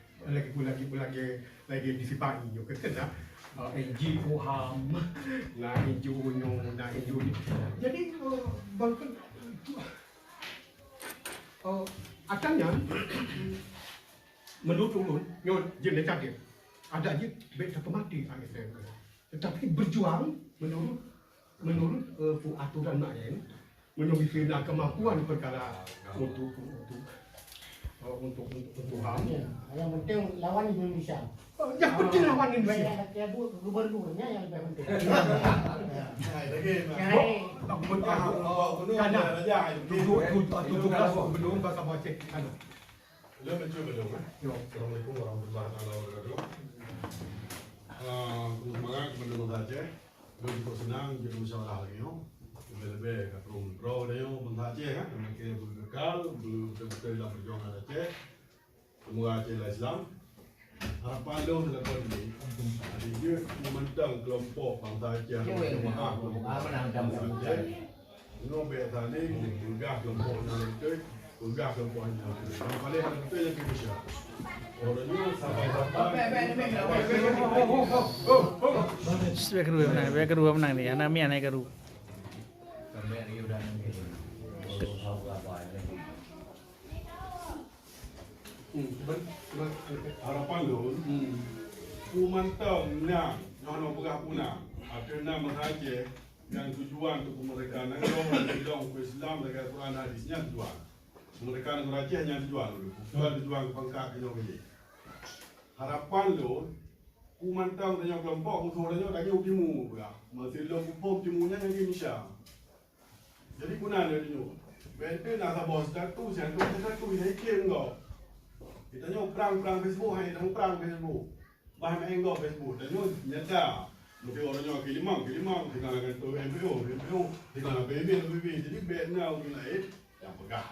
lagi disipai yo kena NGO HAM, na NGO no, na NGO. Jadi bangkan akannya menurut ulun yo jenis kaget ada aja beda mati ASN, tetapi berjuang menurut aturan main, menurut kemampuan perkara untuk HAM. Yang penting lawan Indonesia. Yang penting lawan Indonesia. Kayak gubernurnya yang lebih penting. Belum bakal baca anu. Lo mencoba dong, Assalamualaikum warahmatullahi wabarakatuh. Semangat mendengar saja. Lo juga senang jadi musyawarah lagi yo. Lebih ke pro dia yo mengaji kan, mungkin berkekal, betul dalam perjuangan Aceh. Semoga Aceh Islam. Harapan lo selepas ini, ada dia memandang kelompok bangsa Aceh kelompok Aceh. Ini biasa ni bergah kelompok yang itu. Enggak kelompoknya. Yang paling ada betul yang Indonesia. Orangnya sampai Biar kedua menang nih. Anami anai kedua. harapan lo. Kumantau nak nak bergah punah. Ada nama saja yang tujuan untuk mereka nak orang Islam dengan Quran hadisnya tujuan. Mereka negara Aceh hanya dijual dulu, dijual ke pangkat ke Jokowi. Harapan lo, ku mantau tanya kelompok musuh tanya lagi ukimu, ya. Masih lo kupom timunya yang Indonesia. Jadi kuna dia tu, betul nak sabos satu, satu ini kian kau. Kita nyo perang Facebook, hai temu perang Facebook. Bahan enggak Facebook, tanya nyata. Mesti orangnya kilimang, kita nak tu MPO, kita nak BB. Jadi benar kita yang pegah.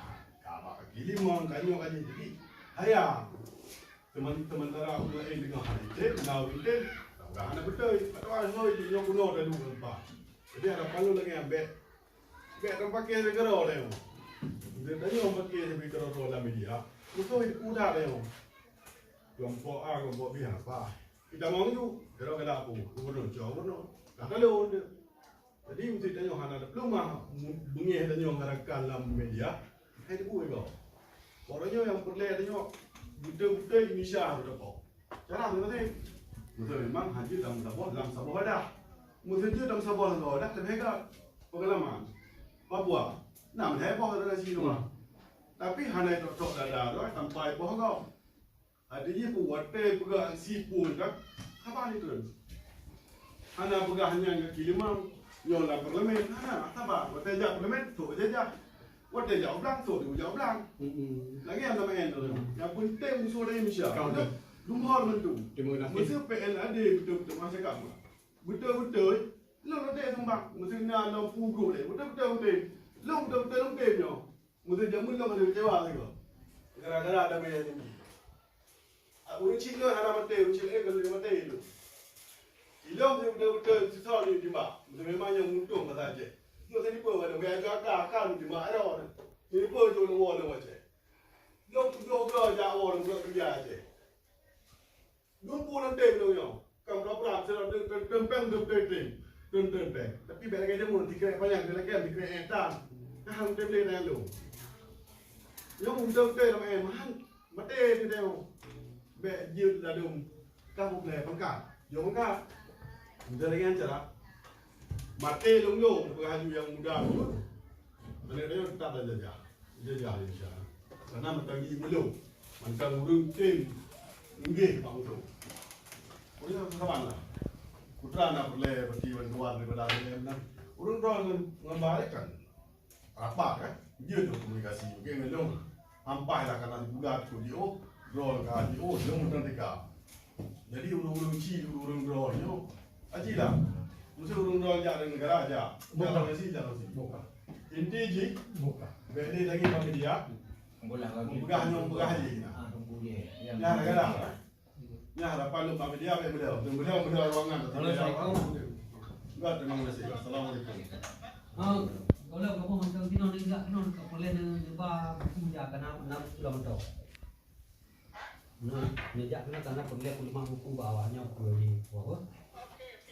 Limang kanyo jadi hayang teman-teman ulah dengan hari itu dah anak betul patwa noi yo kuno dah dulu empat jadi ada palu lagi ambek orang pakai negara dia tanya orang pakai negara dalam media itu udah dia kelompok A kelompok B apa kita mau tu kalau ada apa gubernur jauh tak kalau jadi mesti tanya hana ada pelumah bunyi tanya orang dalam media hai tu kau orangnya yang perlu tengok betul-betul Indonesia berapa. Cara macam betul memang haji dalam Sabah ada. Mesti dalam Sabah ada tapi mereka pengalaman. Papua. Nah, saya bawa dari sini mah. Tapi hanya tok ada sampai bawa kau. Ada je buat pegang sipun kan. Apa itu? Hanya pegang hanya Kilimang, nyola parlimen, hanya apa? Buat aja parlimen, tu aja. Wadah jauh belang tu, jauh belang. Lagi yang namanya tu, yang penting musuh dari Indonesia. Lumhor mentu. Musuh PN ada betul-betul masa kamu. Betul-betul, lo ada sembang. Musuh nak lo pugu le, betul-betul. Lo betul-betul lo kemnya. Musuh jamun lo ada kecewa lagi. Gara-gara ada media tinggi. Orang Cina ada mati, orang Cina kalau mati itu. Ilmu betul-betul susah di timbak. Musuh memang yang untung masa aja. Masa ni pun ada gaya kakak di mana ada. Ini pun jual wall macam. Lo kerja wall kerja aja. Lo pun nanti lo yang. Kamu berapa selalu tempeng. Tapi bila kerja mula tiga panjang, bila kerja tiga etam. Kahang tempeng dengan lo. Yang betul-betul nama mahal. Mati di dalam. Bejut ladum. Kamu boleh pangkat. Jom pangkat. Jadi yang cara. Mati long penghaju yang muda tu, mereka tak ada jajah Indonesia. Karena mereka belum, mereka urung tim, inggih bang tu. Punya kawan lah, putra nak boleh pergi bantuan daripada dia. Urung orang mengembalikan apa kan? Dia tu komunikasi, okay melong, hampai lah karena bulat tu dia, roll kan dia, dia mudah tiga. Jadi urung-urung ci, urung dronyo. Aji lah. Mesti urung dron jalan negara aja. Jalan sih jalan sih. Bukan. Inti ji, Bukan. beli lagi bagi dia. Bola kaki. Pegah haji. Ah, tunggu dia. Ya negara. Ya harapan lu bagi dia beliau ruangan. Kalau saya kau Enggak, terima kasih. Assalamualaikum. kalau kamu macam tinon enggak tinon kau boleh nembak punya karena nak pulang tu. Nah, nejak kena karena pergi aku 5 buku bawahnya aku di bawah.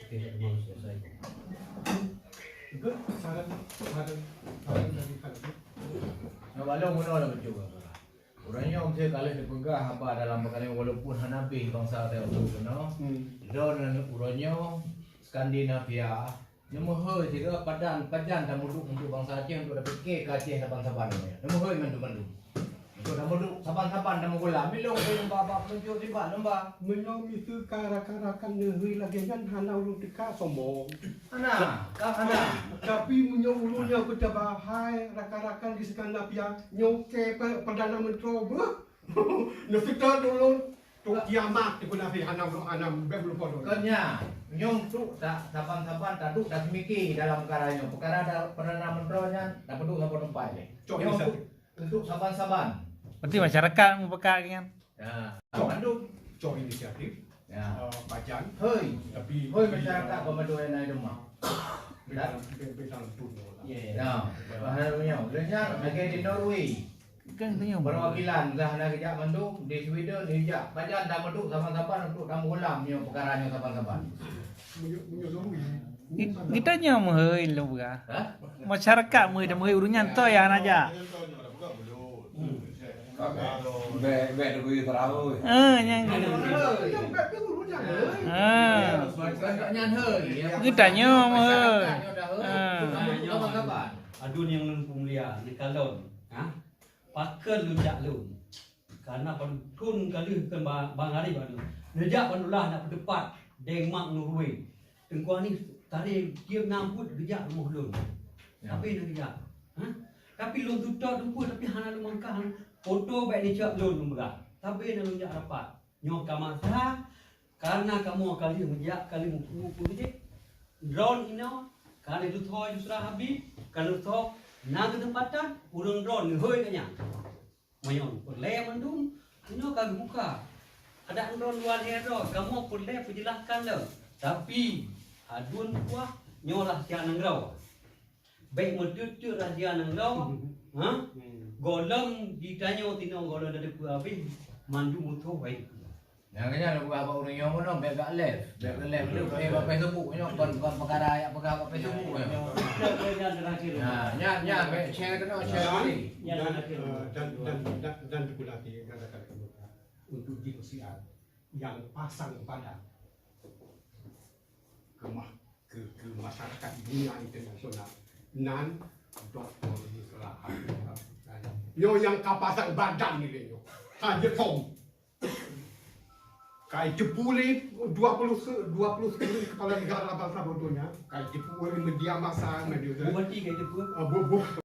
Tidak mau selesai. Good. Saran dari kami. Nah, balong mana lah betul apa? Orangnya mesti kalau dipegah apa dalam perkara walaupun Hanabi bangsa Taiwan kena. Don orangnya Skandinavia. Nemu juga padan dan muduk untuk bangsa Aceh untuk dapat ke Aceh saban-saban ni. Nemu mandu. Untuk dah muduk saban-saban dah mula milong bapa penunjuk tiba lomba. Menyom itu kara-karakan nehui lagi kan hanau lu tika sombong. Ana. Tapi menyom ulunya kita bahai rakan-rakan di Skandinavia nyoke Perdana Menteri ber. Kita dulu tu kiamat di pun afi hanau lu anam belum podo. Kenya nyong tu tak saban-saban tak duk tak mikir dalam perkaranya. Perkara ada Perdana Menterinya tak peduk sama tempat je. Nyong tu untuk saban-saban. Berarti masyarakat mempekat kan. Ya. Bandung Cok inisiatif. ya. Pajan. Hei. Tapi Masyarakat pemadua yang naik rumah. Bintang tu. Ya. Bahagiannya. Kemudian lagi di Norway. Kan tanya Perwakilan dah nak kerja Bandung di Sweden di kerja. Pajan dah menduk saban-saban untuk tamu ulam ni perkaranya saban-saban. kita nya mehoi lu buka. Ha? Masyarakat mehoi dah mehoi urunyan to ya aja. Be duit terlalu. Yang Banyak hei. kita nya mehoi. Saban-saban. adun yang lempung lia ni kalon. Pakai lunjak lu. Karena kun kali kan bang hari baru. Nejak panulah nak berdepat Denmark Norway. Tengkuan ni tadi dia ngambut rejak rumah lun. Tapi nak rejak. Tapi lun tutup tu tapi hana lu mangkah foto baik ni cak lun berah. Tapi nak lunjak rapat. Nyok kamasa karena kamu kali menjak kali muku je. Drone ino kali tu thoi surah habis kalau thok nak tempatan urang drone hoi kanya. Mayon boleh mandum ino kagak buka. Ada drone luar hero kamu boleh penjelaskan lo. Tapi adun kuah nyolah sia nangrau. Baik medut rahsia nangrau. Golem ditanya tino golem ada ku habis mandu mutu baik. Yang kena nak buat apa orang yang mana baik kat left. Baik kat left tu apa Facebook ni kon perkara ayat perkara apa Facebook ni. Nya baik share kena share ni. Dan dikulati katakan untuk di pesiar yang pasang pada ke masyarakat dunia internasional nan Dr. Isra yo yang kapasang badan ni le yo aja tom kai jepuli 20 kepala negara bangsa bodohnya kai jepuli media massa media Berarti kayak tu.